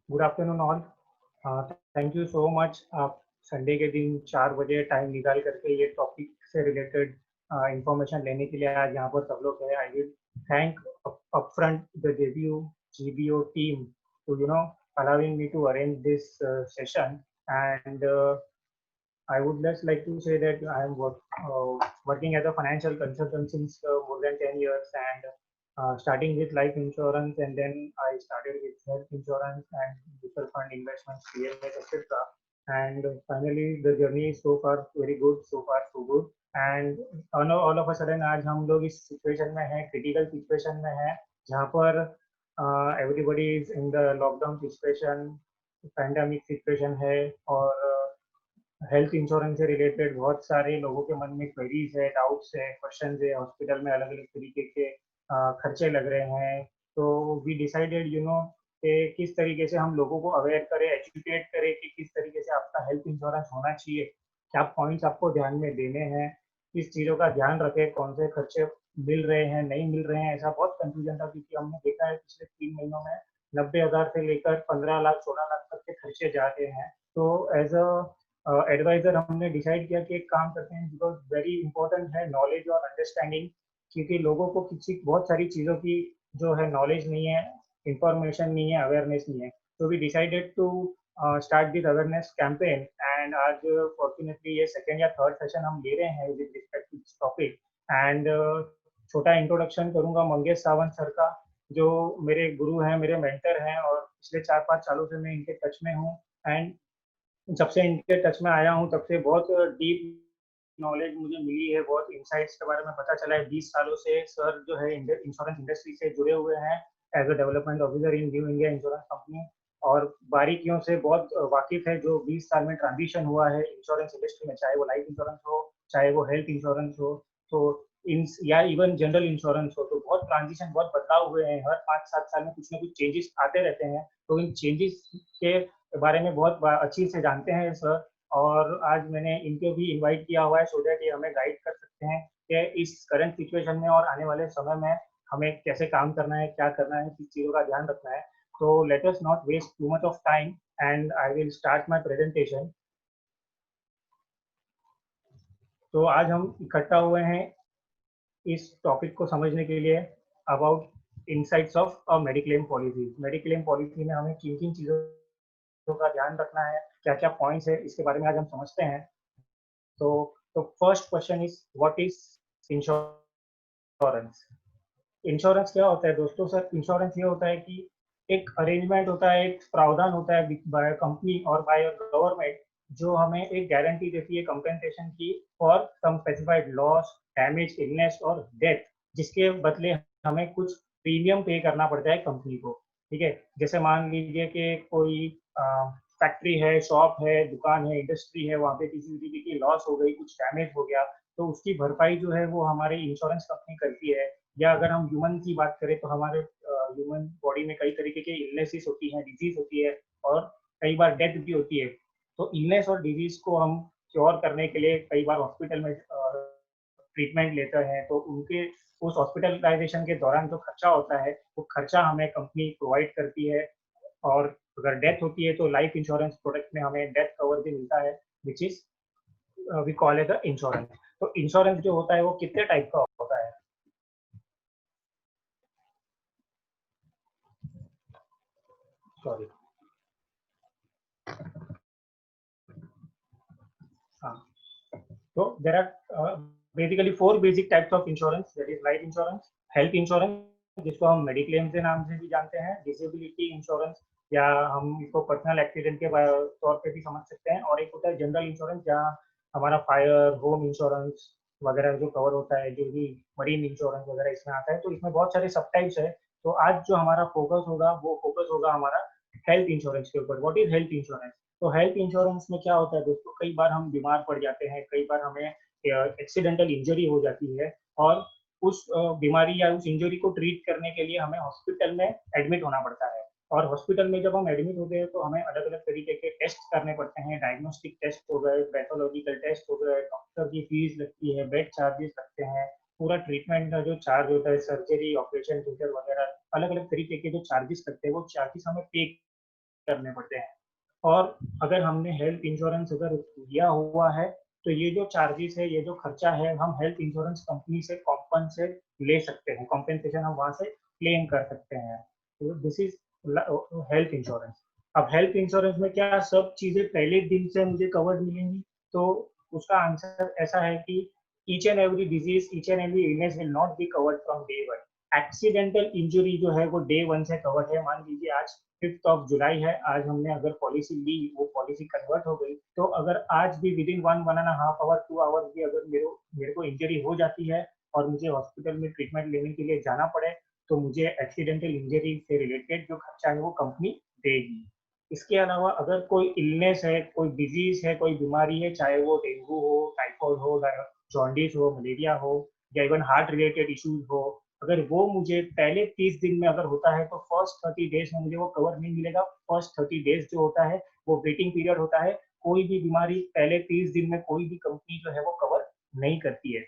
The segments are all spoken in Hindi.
Good afternoon all. Thank you so much. आप संडे के दिन 4 बजे टाइम निकाल करके ये टॉपिक से रिलेटेड इंफॉर्मेशन लेने के लिए आज यहाँ पर सब लोग हैं। I will thank upfront the GBO team to allowing me to arrange this session. And I would just like to say that I am working as a financial consultant since more than 10 years, and starting with life insurance, and then I started with health insurance and mutual fund investments, PMS, etc. And finally, the journey is so far very good, so far so good. And all of a sudden आज हम लोग इस सिचुएशन में हैं, क्रिटिकल सिचुएशन में हैं, जहाँ पर everybody is in the lockdown situation, pandemic situation है, और हेल्थ इंश्योरेंस से रिलेटेड बहुत सारे लोगों के मन में क्वेरीज है, डाउट्स है, क्वेश्चन है। हॉस्पिटल में अलग अलग तरीके के खर्चे लग रहे हैं। तो वी डिसाइडेड कि किस तरीके से हम लोगों को अवेयर करें, एजुकेट करें कि किस तरीके से आपका हेल्थ इंश्योरेंस होना चाहिए, क्या पॉइंट्स आपको ध्यान में देने हैं, किस चीज़ों का ध्यान रखें, कौन से खर्चे मिल रहे हैं, नहीं मिल रहे हैं। ऐसा बहुत कंफ्यूजन था, क्योंकि हमने देखा है पिछले 3 महीनों में 90,000 से लेकर 15 लाख 16 लाख तक के खर्चे जा रहे हैं। तो एज अ एडवाइजर हमने डिसाइड किया कि एक काम करते हैं, बिकॉज वेरी इंपॉर्टेंट है नॉलेज और अंडरस्टैंडिंग, क्योंकि लोगों को किसी बहुत सारी चीज़ों की जो है नॉलेज नहीं है, इंफॉर्मेशन नहीं है, अवेयरनेस नहीं है। तो we decided to start this awareness campaign. And आज फॉर्चुनेटली ये सेकेंड या थर्ड सेशन हम ले रहे हैं with respect to this topic. And छोटा इंट्रोडक्शन करूंगा मंगेश सावंत सर का, जो मेरे गुरु हैं, मेरे मेंटर हैं, और पिछले 4-5 सालों से मैं इनके टच में हूँ। एंड जब से इनके टच में आया हूँ, तब से बहुत डीप नॉलेज मुझे मिली है, बहुत इंसाइट्स के बारे में पता चला है। 20 सालों से सर जो है इंश्योरेंस इंडस्ट्री से जुड़े हुए हैं as a development officer in New India Insurance company, और बारीकियों से बहुत वाकिफ है। जो 20 साल में ट्रांजिशन हुआ है इंश्योरेंस इंडस्ट्री में, चाहे वो लाइफ इंश्योरेंस हो, चाहे वो हेल्थ इंश्योरेंस हो, तो इन या इवन जनरल इंश्योरेंस हो, तो बहुत ट्रांजिशन, बहुत बदलाव हुए हैं। हर 5-7 साल में कुछ ना कुछ चेंजेस आते रहते हैं। तो इन चेंजेस के बारे में बहुत अच्छी से जानते हैं सर, और आज मैंने इनको भी इनवाइट किया हुआ है सो दैट ये हमें गाइड कर सकते हैं कि इस करंट सिचुएशन में और आने वाले समय में हमें कैसे काम करना है, क्या करना है, किस चीज़ों का ध्यान रखना है। तो let us not waste too much of time, and I will start my presentation. तो आज हम इकट्ठा हुए हैं इस टॉपिक को समझने के लिए, about insights of a mediclaim policy. Mediclaim policy में हमें किन किन चीज़ों का ध्यान रखना है, क्या क्या पॉइंट्स है, इसके बारे में आज हम समझते हैं। तो first question is what is insurance. Insurance क्या होता है दोस्तों? सर, इंश्योरेंस ये होता है कि एक अरेंजमेंट होता है, एक प्रावधान होता है बाय कंपनी और बाय गवर्नमेंट, जो हमें एक गारंटी देती है कंपेंसेशन की for some specified loss, damage, illness और डेथ, जिसके बदले हमें कुछ प्रीमियम पे करना पड़ता है कंपनी को। ठीक है, जैसे मान लीजिए कि कोई फैक्ट्री है, शॉप है, दुकान है, इंडस्ट्री है, वहाँ पे किसी तरीके की लॉस हो गई, कुछ डैमेज हो गया, तो उसकी भरपाई जो है वो हमारी इंश्योरेंस कंपनी करती है। या अगर हम ह्यूमन की बात करें, तो हमारे ह्यूमन बॉडी में कई तरीके के इलनेसेस होती हैं, डिजीज होती है, और कई बार डेथ भी होती है। तो इलनेस और डिजीज को हम क्योर करने के लिए कई बार हॉस्पिटल में ट्रीटमेंट लेते हैं, तो उनके उस हॉस्पिटलाइजेशन के दौरान जो खर्चा होता है, वो खर्चा हमें कंपनी प्रोवाइड करती है। और अगर डेथ होती है तो लाइफ इंश्योरेंस प्रोडक्ट में हमें डेथ कवर भी मिलता है, which is we call it the insurance. तो इंश्योरेंस जो होता है वो कितने टाइप का होता है? सॉरी। हाँ, so there are basically 4 basic types of insurance, that is life insurance, health insurance जिसको हम मेडिक्लेम के नाम से भी जानते हैं, डिसेबिलिटी इंश्योरेंस, या हम इसको पर्सनल एक्सीडेंट के तौर पे भी समझ सकते हैं, और एक होता है जनरल इंश्योरेंस, जहाँ हमारा फायर, होम इंश्योरेंस वगैरह जो कवर होता है, जो भी मरीन इंश्योरेंस वगैरह इसमें आता है। तो इसमें बहुत सारे सब टाइप्स है। तो आज जो हमारा फोकस होगा, वो फोकस होगा हमारा हेल्थ इंश्योरेंस के ऊपर। What is health insurance? तो हेल्थ इंश्योरेंस में क्या होता है दोस्तों, कई बार हम बीमार पड़ जाते हैं, कई बार हमें एक्सीडेंटल इंजरी हो जाती है, और उस बीमारी या उस इंजरी को ट्रीट करने के लिए हमें हॉस्पिटल में एडमिट होना पड़ता है। और हॉस्पिटल में जब हम एडमिट होते हैं, तो हमें अलग अलग तरीके के टेस्ट करने पड़ते हैं। डायग्नोस्टिक टेस्ट हो गए, पैथोलॉजिकल टेस्ट हो गए, डॉक्टर की फीस लगती है, बेड चार्जेस लगते हैं, पूरा ट्रीटमेंट का जो चार्ज होता है, सर्जरी, ऑपरेशन थिएटर वगैरह, अलग अलग तरीके के जो चार्जेस लगते हैं, वो चार्जेस हमें पे करने पड़ते हैं। और अगर हमने हेल्थ इंश्योरेंस अगर लिया हुआ है तो ये जो चार्जेस है, ये जो खर्चा है, हम हेल्थ इंश्योरेंस कंपनी से कॉम्पनसेट ले सकते हैं, कॉम्पेंसेशन हम वहाँ से क्लेम कर सकते हैं। तो दिस इज हेल्थ इंश्योरेंस। अब हेल्थ इंश्योरेंस में क्या सब चीजें पहले दिन से मुझे कवर्ड मिलेंगी? तो उसका आंसर ऐसा है कि each and every disease, each and every illness will not be covered from day one. Accidental injury जो है वो डे वन से कवर्ड है। मान लीजिए आज 5th ऑफ जुलाई है, आज हमने अगर पॉलिसी ली, वो पॉलिसी कन्वर्ट हो गई, तो अगर आज भी विदिन 1-1.5 आवर 2 आवर्स भी अगर मेरे को इंजरी हो जाती है और मुझे हॉस्पिटल में ट्रीटमेंट लेने के लिए जाना पड़े, तो मुझे एक्सीडेंटल इंजरी से रिलेटेड जो खर्चा है वो कंपनी देगी। इसके अलावा अगर कोई इलनेस है, कोई डिजीज है, कोई बीमारी है, चाहे वो डेंगू हो, टाइफाइड हो, जॉन्डिस हो, मलेरिया हो, या इवन हार्ट रिलेटेड इश्यूज हो, अगर वो मुझे पहले 30 दिन में अगर होता है तो फर्स्ट 30 डेज में मुझे वो कवर नहीं मिलेगा। फर्स्ट 30 डेज जो होता है वो वेटिंग पीरियड होता है। कोई भी बीमारी पहले 30 दिन में कोई भी कंपनी जो है वो कवर नहीं करती है।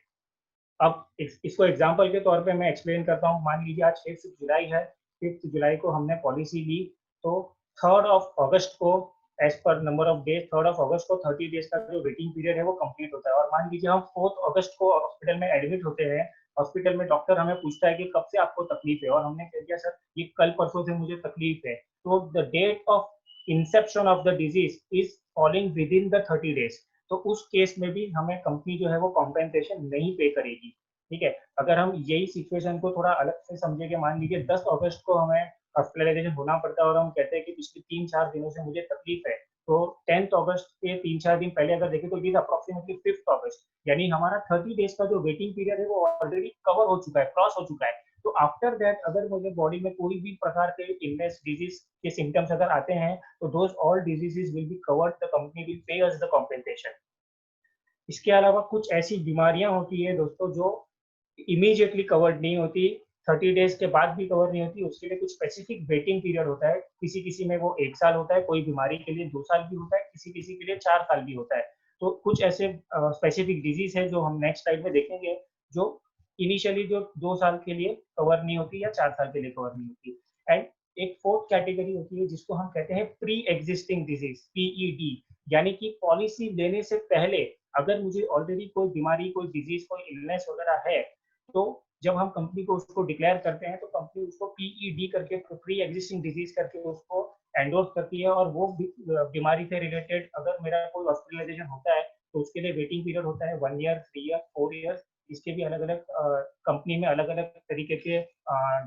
अब इसको एग्जाम्पल के तौर पे मैं एक्सप्लेन करता हूँ। मान लीजिए आज 5 जुलाई है, 5 जुलाई को हमने पॉलिसी ली, तो 3 अगस्त को as per number of days 3 अगस्त को 30 डेज का जो वेटिंग पीरियड है वो कंप्लीट होता है। और मान लीजिए हम 4 अगस्त को हॉस्पिटल में एडमिट होते हैं, हॉस्पिटल में डॉक्टर हमें पूछता है कि कब से आपको तकलीफ है, और हमने कह दिया सर ये कल परसों से मुझे तकलीफ है, तो the date of inception of the disease is falling within the 30 days. तो उस केस में भी हमें कंपनी जो है वो कॉम्पेंसेशन नहीं पे करेगी। ठीक है। अगर हम यही सिचुएशन को थोड़ा अलग से समझेंगे, मान लीजिए 10 अगस्त को हमें हॉस्पिटलाइजेशन होना पड़ता है और हम कहते हैं कि पिछले 3-4 दिनों से मुझे तकलीफ है, तो 10 अगस्त के 3-4 दिन पहले अगर देखें तो इट इज अप्रोक्सीमेटली 5 अगस्त, यानी हमारा 30 डेज का जो वेटिंग पीरियड है वो ऑलरेडी कवर हो चुका है, क्रॉस हो चुका है। तो आफ्टर दैट अगर मुझे बॉडी में कोई भी प्रकार के इलनेस डिजीज के सिम्टम्स अगर आते हैं, तो those all diseases will be covered, the company will पे अस द कॉम्पेंसेशन। इसके अलावा कुछ ऐसी बीमारियां होती है दोस्तों जो इमीडिएटली कवर्ड नहीं होती, 30 डेज के बाद भी कवर नहीं होती, उसके लिए कुछ स्पेसिफिक वेटिंग पीरियड होता है। किसी किसी में वो 1 साल होता है, कोई बीमारी के लिए 2 साल भी होता है, किसी किसी के लिए 4 साल भी होता है। तो कुछ ऐसे स्पेसिफिक डिजीज है जो हम नेक्स्ट स्लाइड में देखेंगे, जो इनिशियली जो 2 साल के लिए कवर नहीं होती या 4 साल के लिए कवर नहीं होती। एंड एक फोर्थ कैटेगरी होती है जिसको हम कहते हैं प्री एग्जिस्टिंग डिजीज, पीईडी, यानी कि पॉलिसी लेने से पहले अगर मुझे ऑलरेडी कोई बीमारी, कोई डिजीज, कोई इलनेस वगैरह है, तो जब हम कंपनी को उसको डिक्लेयर करते हैं तो कंपनी उसको पीईडी करके, प्री एग्जिस्टिंग डिजीज करके उसको एंडोर्स करती है। और वो बीमारी से रिलेटेड अगर मेरा कोई हॉस्पिटलाइजेशन होता है तो उसके लिए वेटिंग पीरियड होता है 1 ईयर, 3 ईयर, 4 ईयर। इसके भी अलग अलग कंपनी में अलग अलग तरीके के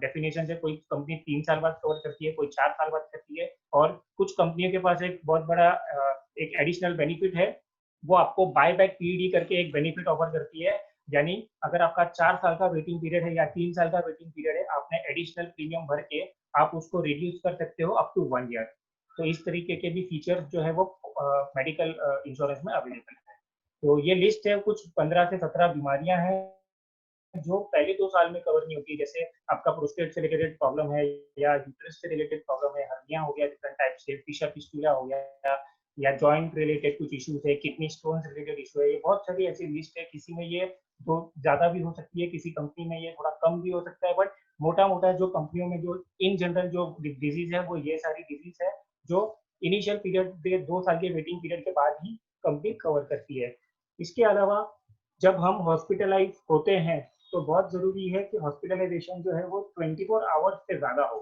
डेफिनेशन है। कोई कंपनी 3 साल बाद कवर करती है, कोई 4 साल बाद करती है। और कुछ कंपनियों के पास एक बहुत बड़ा एक एडिशनल बेनिफिट है, वो आपको बाय बैक पीईडी करके एक बेनिफिट ऑफर करती है। यानी अगर आपका 4 साल का वेटिंग पीरियड है या 3 साल का वेटिंग पीरियड है, आपने एडिशनल प्रीमियम भर के आप उसको रिड्यूस कर सकते हो अप टू 1 ईयर। तो इस तरीके के भी फीचर जो है वो मेडिकल इंश्योरेंस में अवेलेबल है। तो ये लिस्ट है, कुछ 15 से 17 बीमारियां हैं जो पहले 2 साल में कवर नहीं होती। जैसे आपका प्रोस्टेट से रिलेटेड प्रॉब्लम है, या यूट्रस से रिलेटेड प्रॉब्लम है, हर्निया हो गया डिफरेंट टाइप से, फिशर फिस्टुला हो गया, या जॉइंट रिलेटेड कुछ इश्यूज है, किडनी स्टोन रिलेटेड इशू है। ये बहुत सारी ऐसी लिस्ट है, किसी में ये तो ज्यादा भी हो सकती है, किसी कंपनी में ये थोड़ा कम भी हो सकता है, बट मोटा मोटा जो कंपनियों में जो इन जनरल जो डिजीज है वो ये सारी डिजीज है जो इनिशियल पीरियड के 2 साल के वेटिंग पीरियड के बाद ही कंपनी कवर करती है। इसके अलावा जब हम हॉस्पिटलाइज होते हैं तो बहुत जरूरी है कि हॉस्पिटलाइजेशन जो है वो 24 आवर्स से ज्यादा हो,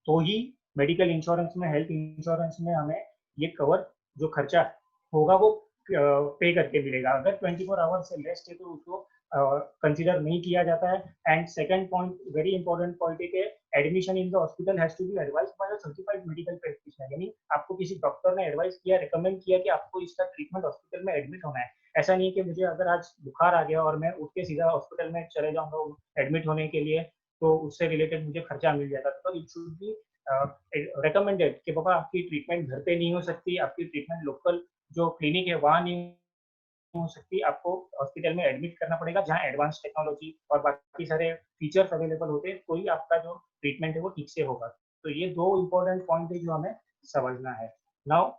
तो ही मेडिकल इंश्योरेंस में, हेल्थ इंश्योरेंस में हमें ये कवर जो खर्चा होगा वो पे करके मिलेगा। अगर 24 आवर्स से लेस है तो उसको कंसिडर नहीं किया जाता है। And second point, very important point है कि admission in the hospital has to be advised by a certified medical practitioner, यानी आपको किसी डॉक्टर ने एडवाइस किया, रिकमेंड किया कि आपको इसका ट्रीटमेंट हॉस्पिटल में एडमिट होना है। ऐसा नहीं है कि मुझे अगर आज बुखार आ गया और मैं उठ के सीधा हॉस्पिटल में चले जाऊंगा एडमिट होने के लिए, तो उससे रिलेटेड मुझे खर्चा मिल जाता। तो इट शुड बी रिकमेंडेड कि बाबा आपकी ट्रीटमेंट घर पे नहीं हो सकती, आपकी ट्रीटमेंट लोकल जो क्लिनिक है वहाँ नहीं हो सकती, आपको हॉस्पिटल में एडमिट करना पड़ेगा जहाँ एडवांस टेक्नोलॉजी और बाकी सारे फीचर्स अवेलेबल होते हैं, तो ही आपका जो ट्रीटमेंट है वो ठीक से होगा। तो ये दो इंपॉर्टेंट पॉइंट है जो हमें समझना है। Now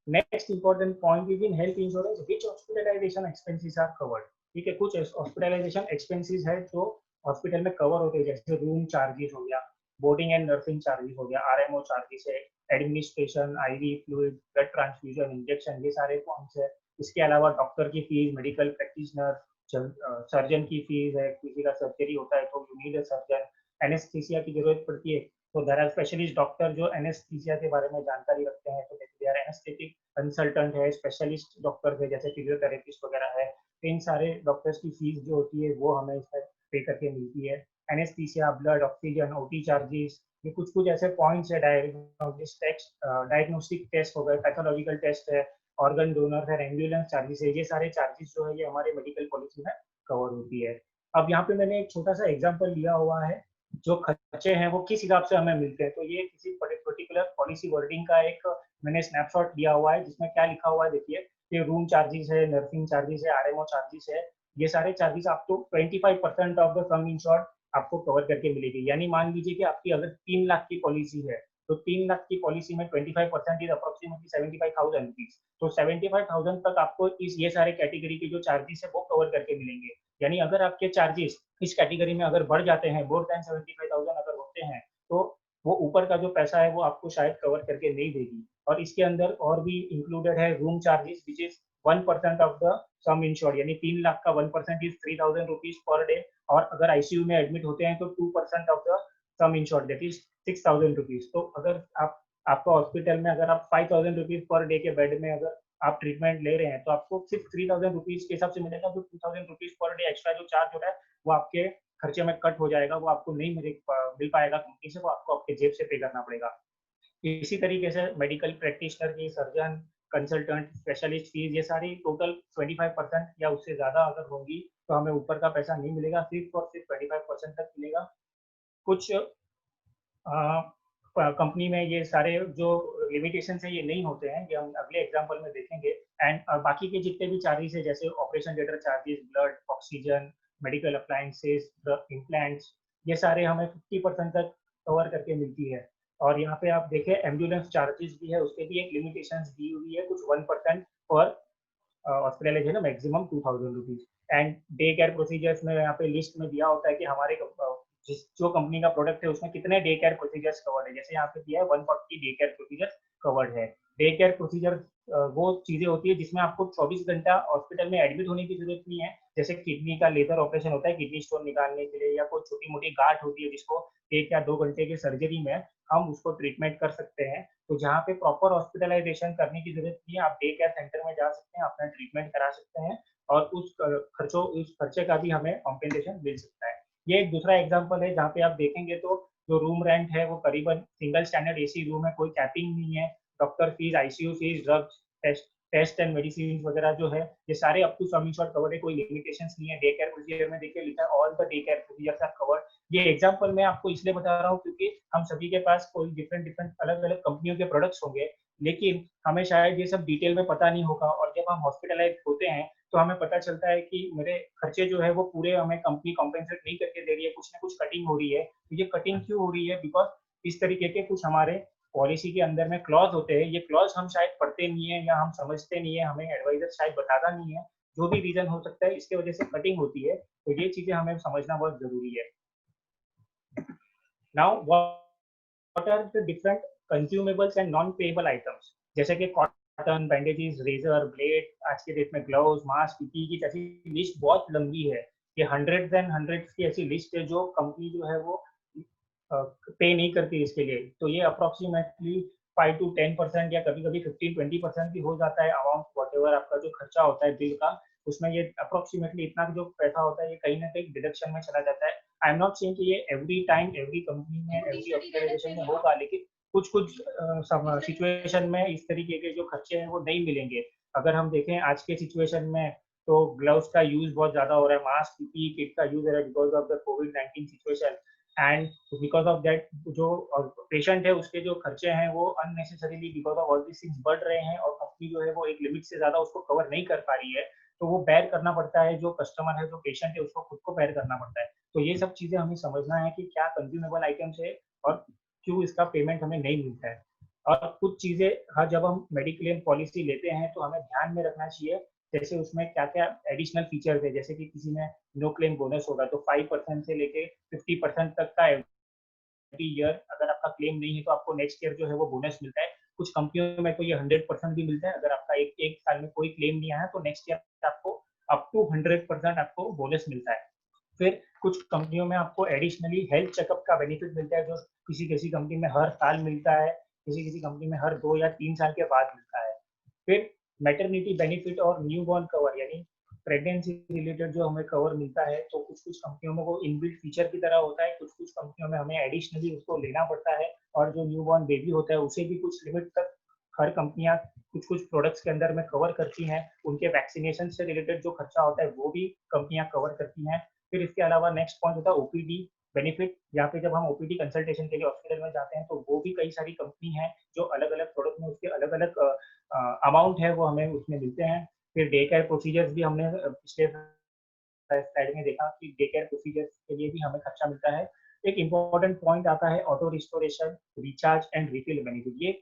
next important point is in health insurance which hospitalisation expenses are covered. ठीक है, कुछ हॉस्पिटलाइजेशन एक्सपेंसेस है जो हॉस्पिटल में कवर होते हैं, जैसे रूम चार्जेस हो गया, बोर्डिंग एंड नर्सिंग चार्जेस हो गया, आरएमओ चार्जेस है, administration, IV fluid, blood transfusion, injection, ये सारे पॉइंट्स है। इसके अलावा डॉक्टर की फीस, मेडिकल प्रैक्टिशनर, सर्जन की फीस है, किसी का सर्जरी होता है तो you need a surgeon, anaesthesia की जरूरत पड़ती है तो देयर आर स्पेशलिस्ट डॉक्टर जो एनेस्थीसिया के बारे में जानकारी रखते हैं, तो दे आर एनेस्थेटिक कंसल्टेंट है, स्पेशलिस्ट डॉक्टर है जैसे फिजियोथेरेपिस्ट वगैरह है। तो इन सारे डॉक्टर्स की फीस जो होती है वो हमें इसमें पे करके मिलती है। Anaesthesia, blood, oxygen, OT charges, ये कुछ कुछ ऐसे पॉइंट्स है। डायग्नोस्टिक टेस्ट हो गए, पैथोलॉजिकल टेस्ट है, ऑर्गन डोनर है, एम्बुलेंस चार्जेस है, ये सारे चार्जेस जो है ये हमारे मेडिकल पॉलिसी में कवर होती है। अब यहाँ पे मैंने एक छोटा सा एग्जांपल लिया हुआ है, जो खर्चे हैं वो किस हिसाब से हमें मिलते हैं। तो ये किसी पर्टिकुलर पॉलिसी वर्डिंग का एक मैंने स्नैपशॉट लिया हुआ है, जिसमें क्या लिखा हुआ है देखिए कि रूम चार्जेस है, नर्सिंग चार्जेस है, आरएमओ चार्जेस है, ये सारे चार्जेस आपको 25% ऑफ द सम इंश्योर्ड आपको कवर करके मिलेगी। यानी मान लीजिए कि आपकी अगर 3 लाख की पॉलिसी है, तो 3 लाख की पॉलिसी में 25% इज अप्रोक्सीमेटली 75,000 रुपीज। तो 75,000 तक आपको इस ये सारे कैटेगरी के जो चार्जेस है वो कवर करके मिलेंगे। यानी अगर आपके चार्जेस इस कैटेगरी में अगर बढ़ जाते हैं, मोर देन 75,000 अगर होते हैं, तो वो ऊपर का जो पैसा है वो आपको शायद कवर करके नहीं देगी। और इसके अंदर और भी इंक्लूडेड है room charges which is 1% of the some insured, यानी 3 लाख का 1% इज 3,000 रुपीज पर डे। और अगर आईसीयू में एडमिट होते हैं तो 2% of the some insured that is 6,000 rupees. तो अगर आप आपका हॉस्पिटल में अगर आप 5,000 रुपीज पर डे के बेड में अगर आप ट्रीटमेंट ले रहे हैं, तो आपको सिर्फ 3,000 रुपीज के हिसाब से मिलेगा। जो 2,000 रुपीज पर डे एक्स्ट्रा जो चार्ज हो रहा है वो आपके खर्चे में कट हो जाएगा, वो आपको नहीं मिल पाएगा कंपनी से, वो आपको आपके जेब से पे करना पड़ेगा। इसी तरीके से मेडिकल प्रैक्टिशनर की, सर्जन, कंसल्टेंट, स्पेशलिस्ट फीस, ये सारी टोटल 25% या उससे ज़्यादा अगर होंगी तो हमें ऊपर का पैसा नहीं मिलेगा, सिर्फ और सिर्फ 25% तक मिलेगा। कुछ कंपनी में ये सारे जो लिमिटेशन है ये नहीं होते हैं, ये हम अगले एग्जाम्पल में देखेंगे। एंड बाकी के जितने भी चार्जेस है जैसे operation theatre charges, blood, oxygen, medical appliances, implants, ये सारे हमें 50% तक कवर करके मिलती है। और यहाँ पे आप देखें एम्बुलेंस चार्जेस भी है, उसके भी एक लिमिटेशन दी हुई है, कुछ 1% पर हॉस्पिटलाइज है ना, maximum 2,000 rupees. And day care procedures में यहाँ पे लिस्ट में दिया होता है कि हमारे जिस जो कंपनी का प्रोडक्ट है उसमें कितने डे केयर प्रोसीजर्स कवर्ड है। जैसे यहाँ पे दिया है 140 डे केयर प्रोसीजर्स कवर्ड है। डे केयर प्रोसीजर वो चीजें होती है जिसमें आपको 24 घंटा हॉस्पिटल में एडमिट होने की जरूरत नहीं है। जैसे किडनी का लेजर ऑपरेशन होता है किडनी स्टोन निकालने के लिए, या कोई छोटी मोटी गांठ होती है जिसको 1 या 2 घंटे की सर्जरी में हम उसको ट्रीटमेंट कर सकते हैं। तो जहाँ पे प्रॉपर हॉस्पिटलाइजेशन करने की जरूरत नहीं है, आप डे केयर सेंटर में जा सकते हैं, अपना ट्रीटमेंट करा सकते हैं, और उस खर्चे का भी हमें कॉम्पेंसेशन मिल सकता है। ये एक दूसरा एग्जाम्पल है जहाँ पे आप देखेंगे तो जो रूम रेंट है वो करीबन सिंगल स्टैंडर्ड एसी रूम है, कोई कैपिंग नहीं है। Doctor fees, ICU fees, drugs, test and medicine वगैरह जो है ये सारे up to sum insured cover है, कोई लिमिटेशंस नहीं है। डे केयर प्रोसीजर में देखिए लिखा है all the day care procedures are covered. ये एग्जांपल मैं आपको इसलिए बता रहा हूँ क्योंकि हम सभी के पास कोई डिफरेंट डिफरेंट अलग अलग कंपनियों के प्रोडक्ट्स होंगे, लेकिन हमें शायद ये सब डिटेल में पता नहीं होगा। और जब हम हॉस्पिटलाइज होते हैं तो हमें पता चलता है कि मेरे खर्चे जो है वो पूरे हमें कंपनी कॉम्पेंसेट नहीं करके दे रही है, कुछ ना कुछ कटिंग हो रही है। तो ये कटिंग क्यों हो रही है? बिकॉज इस तरीके के कुछ हमारे पॉलिसी के अंदर में क्लॉज होते हैं, ये क्लॉज हम शायद पढ़ते नहीं है या हम समझते नहीं है, हमें एडवाइजर शायद बताता नहीं है। जो भी रीजन हो सकता है इसके वजह से कटिंग होती है, तो ये चीजें हमें समझना बहुत जरूरी है। Now what are the different consumables and non payable items, जैसे कि कॉटन, बैंडेजेस, रेजर, ब्लेड, आज के डेट में ग्लव्स, मास्क, पीपीई की ऐसी लिस्ट बहुत लंबी है। ये हंड्रेड्स एंड हंड्रेड्स की ऐसी लिस्ट है जो कंपनी जो है वो पे नहीं करती इसके लिए। तो ये अप्रोक्सीमेटली 5 to 10% या कभी कभी 15-20% भी हो जाता है अमाउंट, वॉट एवर आपका जो खर्चा होता है बिल का, उसमें ये अप्रोक्सीमेटली इतना जो पैसा होता है ये कहीं ना कहीं डिडक्शन में चला जाता है। आई एम नॉट सेइंग कि ये एवरी टाइम एवरी कंपनी में एवरी ऑर्गेनाइजेशन में होगा, लेकिन कुछ कुछ सिचुएशन में इस तरीके के जो खर्चे हैं वो नहीं मिलेंगे। अगर हम देखें आज के सिचुएशन में तो ग्लव्स का यूज बहुत ज्यादा हो रहा है, मास्क, पीपीई किट का यूज हो रहा है because of the covid situation. And because of that जो पेशेंट है उसके जो खर्चे हैं वो unnecessarily because of all this things बढ़ रहे हैं, और कंपनी जो है वो एक लिमिट से ज्यादा उसको कवर नहीं कर पा रही है। तो वो बेयर करना पड़ता है, जो कस्टमर है, जो पेशेंट है, उसको खुद को बेयर करना पड़ता है। तो ये सब चीजें हमें समझना है कि क्या कंज्यूमेबल आइटम्स है और क्यों इसका पेमेंट हमें नहीं मिलता है। और कुछ चीजें हर जब हम मेडिक्लेम पॉलिसी लेते हैं तो हमें ध्यान में रखना चाहिए, जैसे उसमें क्या क्या एडिशनल फीचर्स है। जैसे कि किसी में नो क्लेम बोनस होगा तो 5% से लेके 50% तक का ईयर अगर आपका क्लेम नहीं है तो आपको नेक्स्ट ईयर जो है वो बोनस मिलता है। कुछ कंपनियों में तो ये 100% भी मिलता है। अगर आपका एक साल में कोई क्लेम नहीं आया तो नेक्स्ट ईयर आपको अप टू 100% आपको बोनस मिलता है। फिर कुछ कंपनियों में आपको एडिशनली हेल्थ चेकअप का बेनिफिट मिलता है, जो किसी किसी कंपनी में हर साल मिलता है, किसी किसी कंपनी में हर 2 या 3 साल के बाद मिलता है। फिर मैटरनिटी बेनिफिट और न्यू बॉर्न कवर, यानी प्रेगनेंसी रिलेटेड जो हमें कवर मिलता है, तो कुछ कुछ कंपनियों में वो इनबिल्ट फीचर की तरह होता है, कुछ कुछ कंपनियों में हमें एडिशनली उसको लेना पड़ता है। और जो न्यू बॉर्न बेबी होता है उसे भी कुछ लिमिट तक हर कंपनियां कुछ कुछ प्रोडक्ट्स के अंदर में कवर करती हैं। उनके वैक्सीनेशन से रिलेटेड जो खर्चा होता है वो भी कंपनियां कवर करती हैं। फिर इसके अलावा नेक्स्ट पॉइंट होता है ओपीडी बेनिफिट, यहाँ पे जब हम ओपीडी कंसल्टेशन के लिए हॉस्पिटल में जाते हैं तो वो भी कई सारी कंपनी है जो अलग अलग प्रोडक्ट में उसके अलग अलग अमाउंट है वो हमें उसमें मिलते हैं। फिर डे केयर प्रोसीजर्स भी हमने पिछले स्लाइड में देखा कि डे केयर प्रोसीजर्स के लिए भी हमें खर्चा मिलता है। एक इम्पॉर्टेंट पॉइंट आता है auto restoration, recharge and refill benefit. ये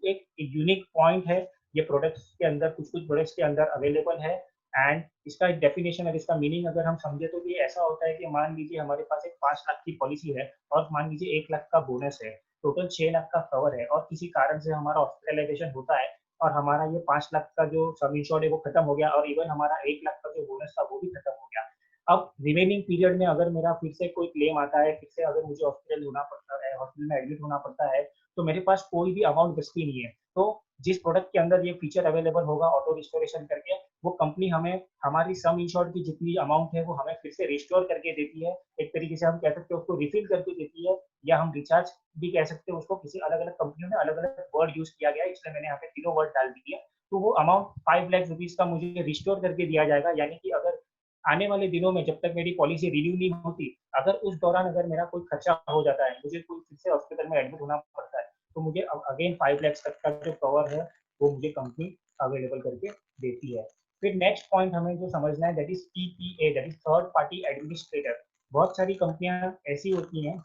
एक यूनिक पॉइंट है, ये प्रोडक्ट्स के अंदर कुछ कुछ प्रोडक्ट्स के अंदर अवेलेबल है। एंड इसका डेफिनेशन और इसका मीनिंग अगर हम समझे तो ये ऐसा होता है कि मान लीजिए हमारे पास एक 5 लाख की पॉलिसी है और मान लीजिए 1 लाख का बोनस है, टोटल 6 लाख का कवर है, और किसी कारण से हमारा हॉस्पिटलाइजेशन होता है और हमारा ये 5 लाख का जो सम इंश्योर्ड है वो खत्म हो गया, और इवन हमारा 1 लाख का जो बोनस था वो भी खत्म हो गया। अब रिमेनिंग पीरियड में अगर मेरा फिर से कोई क्लेम आता है, फिर से अगर मुझे हॉस्पिटल होना पड़ता है, हॉस्पिटल में एडमिट होना पड़ता है, तो मेरे पास कोई भी अमाउंट बचती नहीं है। तो जिस प्रोडक्ट के अंदर ये फीचर अवेलेबल होगा ऑटो रिस्टोरेशन करके, वो कंपनी हमें हमारी सम इंश्योर्ड की जितनी अमाउंट है वो हमें फिर से रिस्टोर करके देती है। एक तरीके से हम कह सकते हैं उसको रिफिल करके देती है, या हम रिचार्ज भी कह सकते हैं उसको। किसी अलग अलग कंपनियों में अलग अलग वर्ड यूज किया गया है, इसलिए मैंने यहाँ पे तीनों वर्ड डाल दिए। तो वो अमाउंट 5 लाख रुपीज का मुझे रिस्टोर करके दिया जाएगा, यानी कि अगर आने वाले दिनों में जब तक मेरी पॉलिसी रिन्यू नहीं होती, अगर उस दौरान अगर मेरा कोई खर्चा हो जाता है, मुझे कोई फिर से हॉस्पिटल में एडमिट होना पड़ता है, तो मुझे अगेन 5 लाख तक का जो कवर है वो मुझे कंपनी अवेलेबल करके देती है। फिर नेक्स्ट पॉइंट हमें जो समझना है that is TPA, that is third party administrator. बहुत सारी कंपनियां ऐसी होती हैं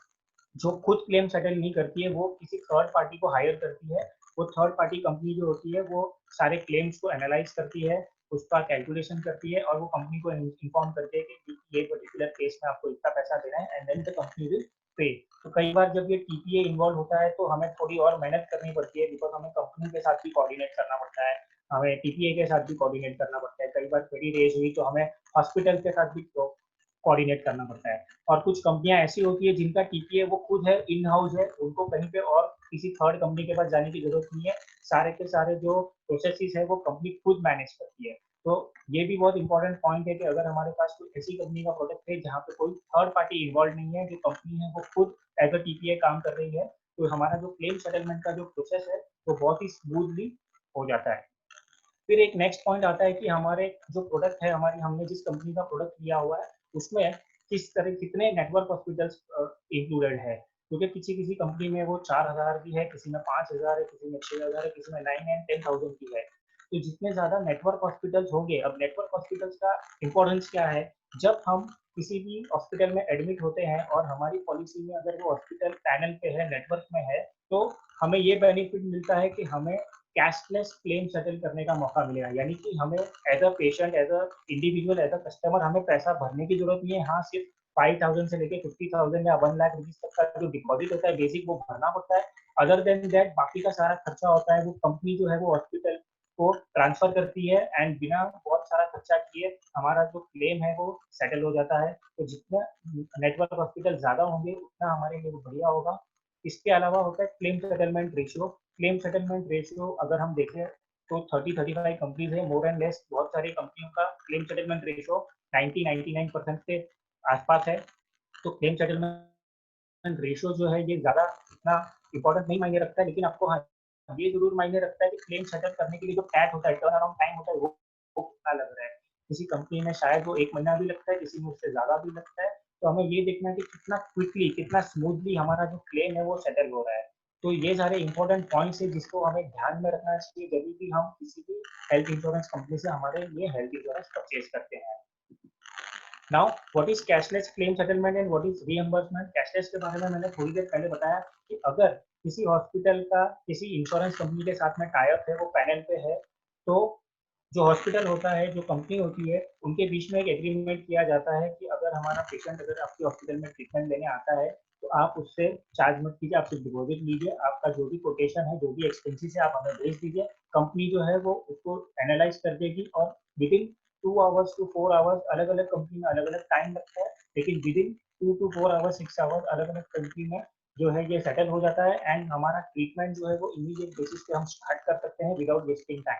जो खुद क्लेम सेटल नहीं करती है, वो किसी थर्ड पार्टी को हायर करती है। वो थर्ड पार्टी कंपनी जो होती है वो सारे क्लेम्स को एनालाइज करती है, उसका कैलकुलेशन करती है, और वो कंपनी को इन्फॉर्म करती है कि ये पर्टिकुलर केस में आपको इतना पैसा देना है, and then the company will pay. तो कई बार जब ये टीपीए इन्वॉल्व होता है तो हमें थोड़ी और मेहनत करनी पड़ती है, बिकॉज हमें कंपनी के साथ भी कोऑर्डिनेट करना पड़ता है, हमें टीपीए के साथ भी कोऑर्डिनेट करना पड़ता है। कई बार क्वेरी रेज हुई तो हमें हॉस्पिटल के साथ भी कोऑर्डिनेट करना पड़ता है। और कुछ कंपनियां ऐसी होती है जिनका टीपीए वो खुद है, इन हाउस है, उनको कहीं पे और किसी थर्ड कंपनी के पास जाने की जरूरत नहीं है, सारे के सारे जो प्रोसेसेस है वो कंपनी खुद मैनेज करती है। तो ये भी बहुत इंपॉर्टेंट पॉइंट है कि अगर हमारे पास कोई ऐसी कंपनी का प्रोडक्ट है जहाँ पे कोई थर्ड पार्टी इन्वॉल्व नहीं है, जो कंपनी है वो खुद एज अ टीपीए काम कर रही है, तो हमारा जो क्लेम सेटलमेंट का जो प्रोसेस है वो बहुत ही स्मूथली हो जाता है। फिर एक नेक्स्ट पॉइंट आता है कि हमारे जो प्रोडक्ट है, हमारी हमने जिस कंपनी का प्रोडक्ट लिया हुआ है उसमें किस तरह कितने नेटवर्क हॉस्पिटल्स इंक्लूडेड है, क्योंकि किसी किसी कंपनी में वो 4,000 की है, किसी में 5,000 है, किसी में 6,000 है, किसी में 9 एंड 10,000 की है। तो जितने ज्यादा नेटवर्क हॉस्पिटल्स होंगे, अब नेटवर्क हॉस्पिटल्स का इंपॉर्टेंस क्या है, जब हम किसी भी हॉस्पिटल में एडमिट होते हैं और हमारी पॉलिसी में अगर वो हॉस्पिटल पैनल पे है, नेटवर्क में है, तो हमें ये बेनिफिट मिलता है कि हमें कैशलेस क्लेम सेटल करने का मौका मिलेगा, यानी कि हमें as a patient, as a individual, as a customer हमें पैसा भरने की जरूरत नहीं है। हाँ, सिर्फ 5,000 से लेके 50,000 या 1 लाख रुपीज तक का जो डिपॉजिट होता है बेसिक, वो भरना पड़ता है। अदर देन दैट बाकी का सारा खर्चा होता है वो कंपनी जो है वो हॉस्पिटल को ट्रांसफर करती है, एंड बिना बहुत सारा खर्चा किए हमारा जो क्लेम है वो सेटल हो जाता है। तो जितना नेटवर्क हॉस्पिटल ज्यादा होंगे उतना हमारे लिए बढ़िया होगा। इसके अलावा होता है claim settlement ratio. Claim settlement ratio अगर हम देखें तो 30-35 कंपनीज है, मोर एंड लेस बहुत सारी कंपनियों का क्लेम सेटलमेंट रेशियो 90-99% के आसपास है। तो क्लेम सेटलमेंट रेशियो जो है ये ज्यादा इतना इंपॉर्टेंट नहीं मायने रखता है, लेकिन आपको हाँ ये जरूर मायने रखता है कि क्लेम सेटल करने के लिए जो टैग होता है, टर्न अराउंड टाइम होता है, वो कितना लग रहा है। किसी कंपनी में शायद वो 1 महीना भी लगता है, किसी में उससे ज्यादा भी लगता है। तो हमें ये देखना है कि कितना क्विकली, कितना स्मूथली हमारा जो क्लेम है वो सेटल हो रहा है। तो ये सारे इंपॉर्टेंट पॉइंट्स है जिसको हमें ध्यान में रखना चाहिए जब भी हम किसी भी हेल्थ इंश्योरेंस कंपनी से हमारे लिए हेल्थ इंश्योरेंस परचेज करते हैं। Now what is cashless claim settlement and what is reimbursement. Cashless के बारे में मैंने थोड़ी देर पहले बताया कि अगर किसी हॉस्पिटल का किसी इंश्योरेंस कंपनी के साथ में टाई अप है, वो पैनल पे है, तो जो हॉस्पिटल होता है, जो कंपनी होती है, उनके बीच में एक एग्रीमेंट किया जाता है कि अगर हमारा पेशेंट अगर आपके हॉस्पिटल में ट्रीटमेंट लेने आता है तो आप उससे चार्ज मत कीजिए, आप सिर्फ डिपॉजिट लीजिए, आपका जो भी कोटेशन है, जो भी एक्सपेंसेस है, आप हमें भेज दीजिए, कंपनी जो है वो उसको एनालाइज कर देगी और within 2 hours to 4 hours, अलग अलग कंपनी में अलग अलग टाइम लगता है, लेकिन with in 2 to 4 hours 6 hours अलग अलग कंपनी में जो है ये सेटल हो जाता है एंड हमारा ट्रीटमेंट जो है वो इमीडिएट बेसिस पे हम स्टार्ट कर सकते हैं विदाउट वेस्टिंग टाइम।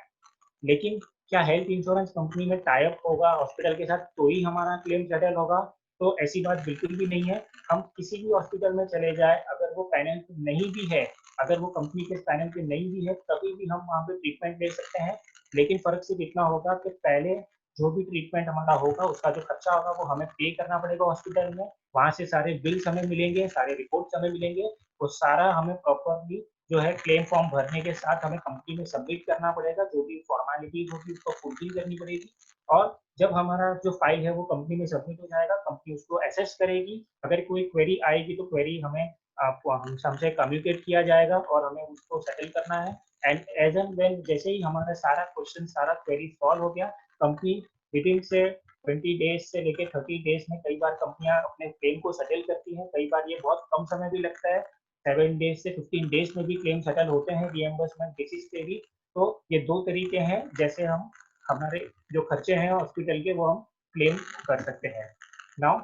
लेकिन क्या हेल्थ इंश्योरेंस कंपनी में टाई अप होगा हॉस्पिटल के साथ तो ही हमारा क्लेम सेटल होगा? तो ऐसी बात बिल्कुल भी नहीं है। हम किसी भी हॉस्पिटल में चले जाए, अगर वो पैनल पे नहीं भी है, अगर वो कंपनी के पैनल पे नहीं भी है, तभी भी हम वहाँ पे ट्रीटमेंट ले सकते हैं। लेकिन फर्क सिर्फ इतना होगा कि पहले जो भी ट्रीटमेंट हमारा होगा उसका जो खर्चा होगा वो हमें पे करना पड़ेगा हॉस्पिटल में, वहाँ से सारे बिल्स हमें मिलेंगे, सारे रिपोर्ट्स हमें मिलेंगे, वो सारा हमें प्रॉपरली जो है क्लेम फॉर्म भरने के साथ हमें कंपनी में सबमिट करना पड़ेगा, जो भी फॉर्मेलिटीज होगी उसको फुलफिल करनी पड़ेगी। और जब हमारा जो फाइल है वो कंपनी में सबमिट हो जाएगा, कंपनी उसको असेस करेगी, अगर कोई क्वेरी आएगी तो क्वेरी हमें आपको हमसे कम्युनिकेट किया जाएगा और हमें उसको सेटल करना है। एंड एज एंड वेन जैसे ही हमारा सारा क्वेश्चन, सारा क्वेरी सॉल्व हो गया, कंपनी विद इन से 20 डेज से लेकर 30 डेज में कई बार कंपनियां अपने क्लेम को सेटल करती हैं, कई बार ये बहुत कम समय भी लगता है, 7 डेज से 15 डेज में भी क्लेम सेटल होते हैं रिएम्बर्समेंट बेसिस पे भी। तो ये दो तरीके हैं जैसे हम हमारे जो खर्चे हैं हॉस्पिटल के वो हम क्लेम कर सकते हैं। Now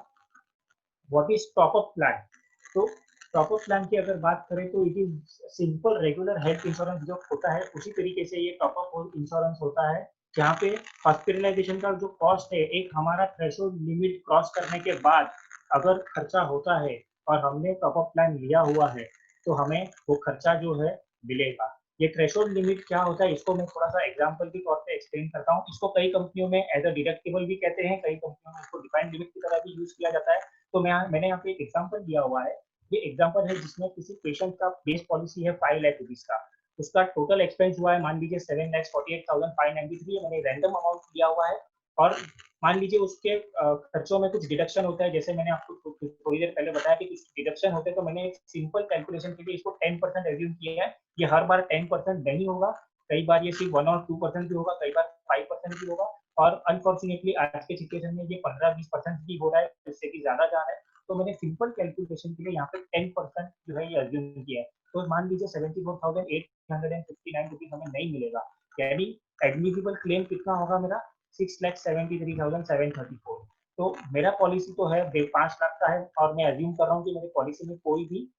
what is top up plan? तो टॉप अप प्लान की अगर बात करें तो it is simple regular health insurance जो होता है उसी तरीके से ये टॉप अप इंश्योरेंस होता है, जहाँ पे हॉस्पिटलाइजेशन का जो कॉस्ट है, एक हमारा थ्रेशोल्ड लिमिट क्रॉस करने के बाद अगर खर्चा होता है और हमने टॉप अप प्लान लिया हुआ है तो हमें वो खर्चा जो है मिलेगा। ये थ्रेशोल्ड लिमिट क्या होता है इसको मैं थोड़ा सा एग्जांपल के तौर पे एक्सप्लेन करता हूँ। इसको कई कंपनियों में एज अ डिडक्टिबल भी कहते हैं, कई कंपनियों में इसको डिफाइंड लिमिट की तरह भी यूज किया जाता है। तो मैंने यहाँ पे एक एग्जांपल दिया हुआ है। ये एग्जांपल है जिसमें किसी पेशेंट का बेस पॉलिसी है 5 लाख रुपीज का, उसका टोटल एक्सपेंस हुआ है मान लीजिए 7,48,593, मैंने रैंडम अमाउंट दिया हुआ है। और मान लीजिए उसके खर्चों में कुछ डिडक्शन होता है, जैसे मैंने आपको थोड़ी देर पहले बताया कि कुछ डिडक्शन होते हैं, तो मैंने एक सिंपल कैलकुलेशन के लिए इसको 10% एज्यूम किया है। ये हर बार 10% नहीं होगा, कई बार ये सिर्फ 1 और 2% भी होगा, कई बार 5% भी होगा, और अनफॉर्चुनेटली आज के सिचुएशन में ये 15-20% भी हो रहा है, जिससे कि ज्यादा जा रहा है। तो मैंने सिंपल कैलकुलेशन के लिए यहाँ पे 10% जो है ये एज्यूम किया है। तो मान लीजिए 74,859 रुपीज हमें नहीं मिलेगा, यानी एडमिसिबल क्लेम कितना होगा मेरा 6,73,734। तो मेरा पॉलिसी तो है 5 लाख का है और मैं एज्यूम कर रहा हूँ कि मेरी पॉलिसी में कोई भी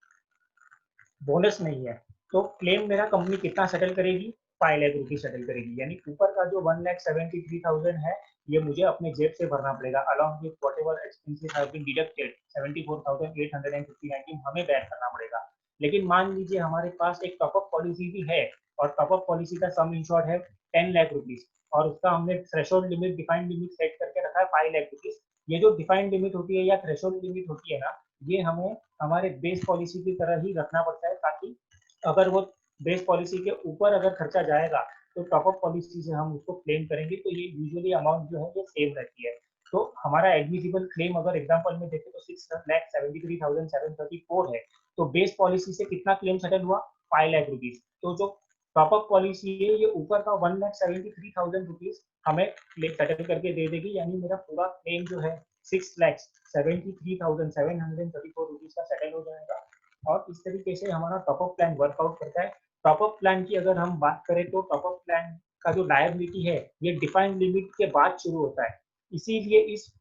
बोनस नहीं है। तो क्लेम मेरा कंपनी कितना सेटल करेगी? 5 लाख रुपीज सेटल करेगी, यानी ऊपर का जो 1,73,000 है ये मुझे अपने जेब से भरना पड़ेगा, along with whatever expenses have been deducted 74,859 हमें बैक करना पड़ेगा। लेकिन मान लीजिए हमारे पास एक टॉपअप पॉलिसी भी है और टॉपअप पॉलिसी का सम इंश्योर्ड है 10 लाख रुपीज और उसका हमने threshold limit, defined limit set करके रखा है 5 लाख रुपीज। ये जो डिफाइंड लिमिट होती है या थ्रेशोल्ड लिमिट होती है ना, ये हमें हमारे बेस पॉलिसी की तरह ही रखना पड़ता है, ताकि अगर वो बेस पॉलिसी के ऊपर अगर खर्चा जाएगा तो टॉप अप पॉलिसी से हम उसको क्लेम करेंगे, तो ये यूजुअली अमाउंट जो है ये सेव रहती है। तो हमारा एडमिसिबल क्लेम अगर एग्जांपल में देखें तो 6,73,734 है, तो बेस पॉलिसी से कितना क्लेम सेटल हुआ? 5 लाख रुपीज। तो जो टॉप अप पॉलिसी है ये ऊपर का 1,73,000 रुपीज हमें सेटल करके दे देगी, यानी मेरा पूरा क्लेम जो है 6,73,734 रुपीज का सेटल हो जाएगा। और इस तरीके से हमारा टॉप अप प्लान वर्कआउट करता है। टॉप अप प्लान की अगर हम बात करें तो टॉप अप प्लान का जो लायबिलिटी है ये डिफाइंड लिमिट के बाद शुरू होता है, इसीलिए इस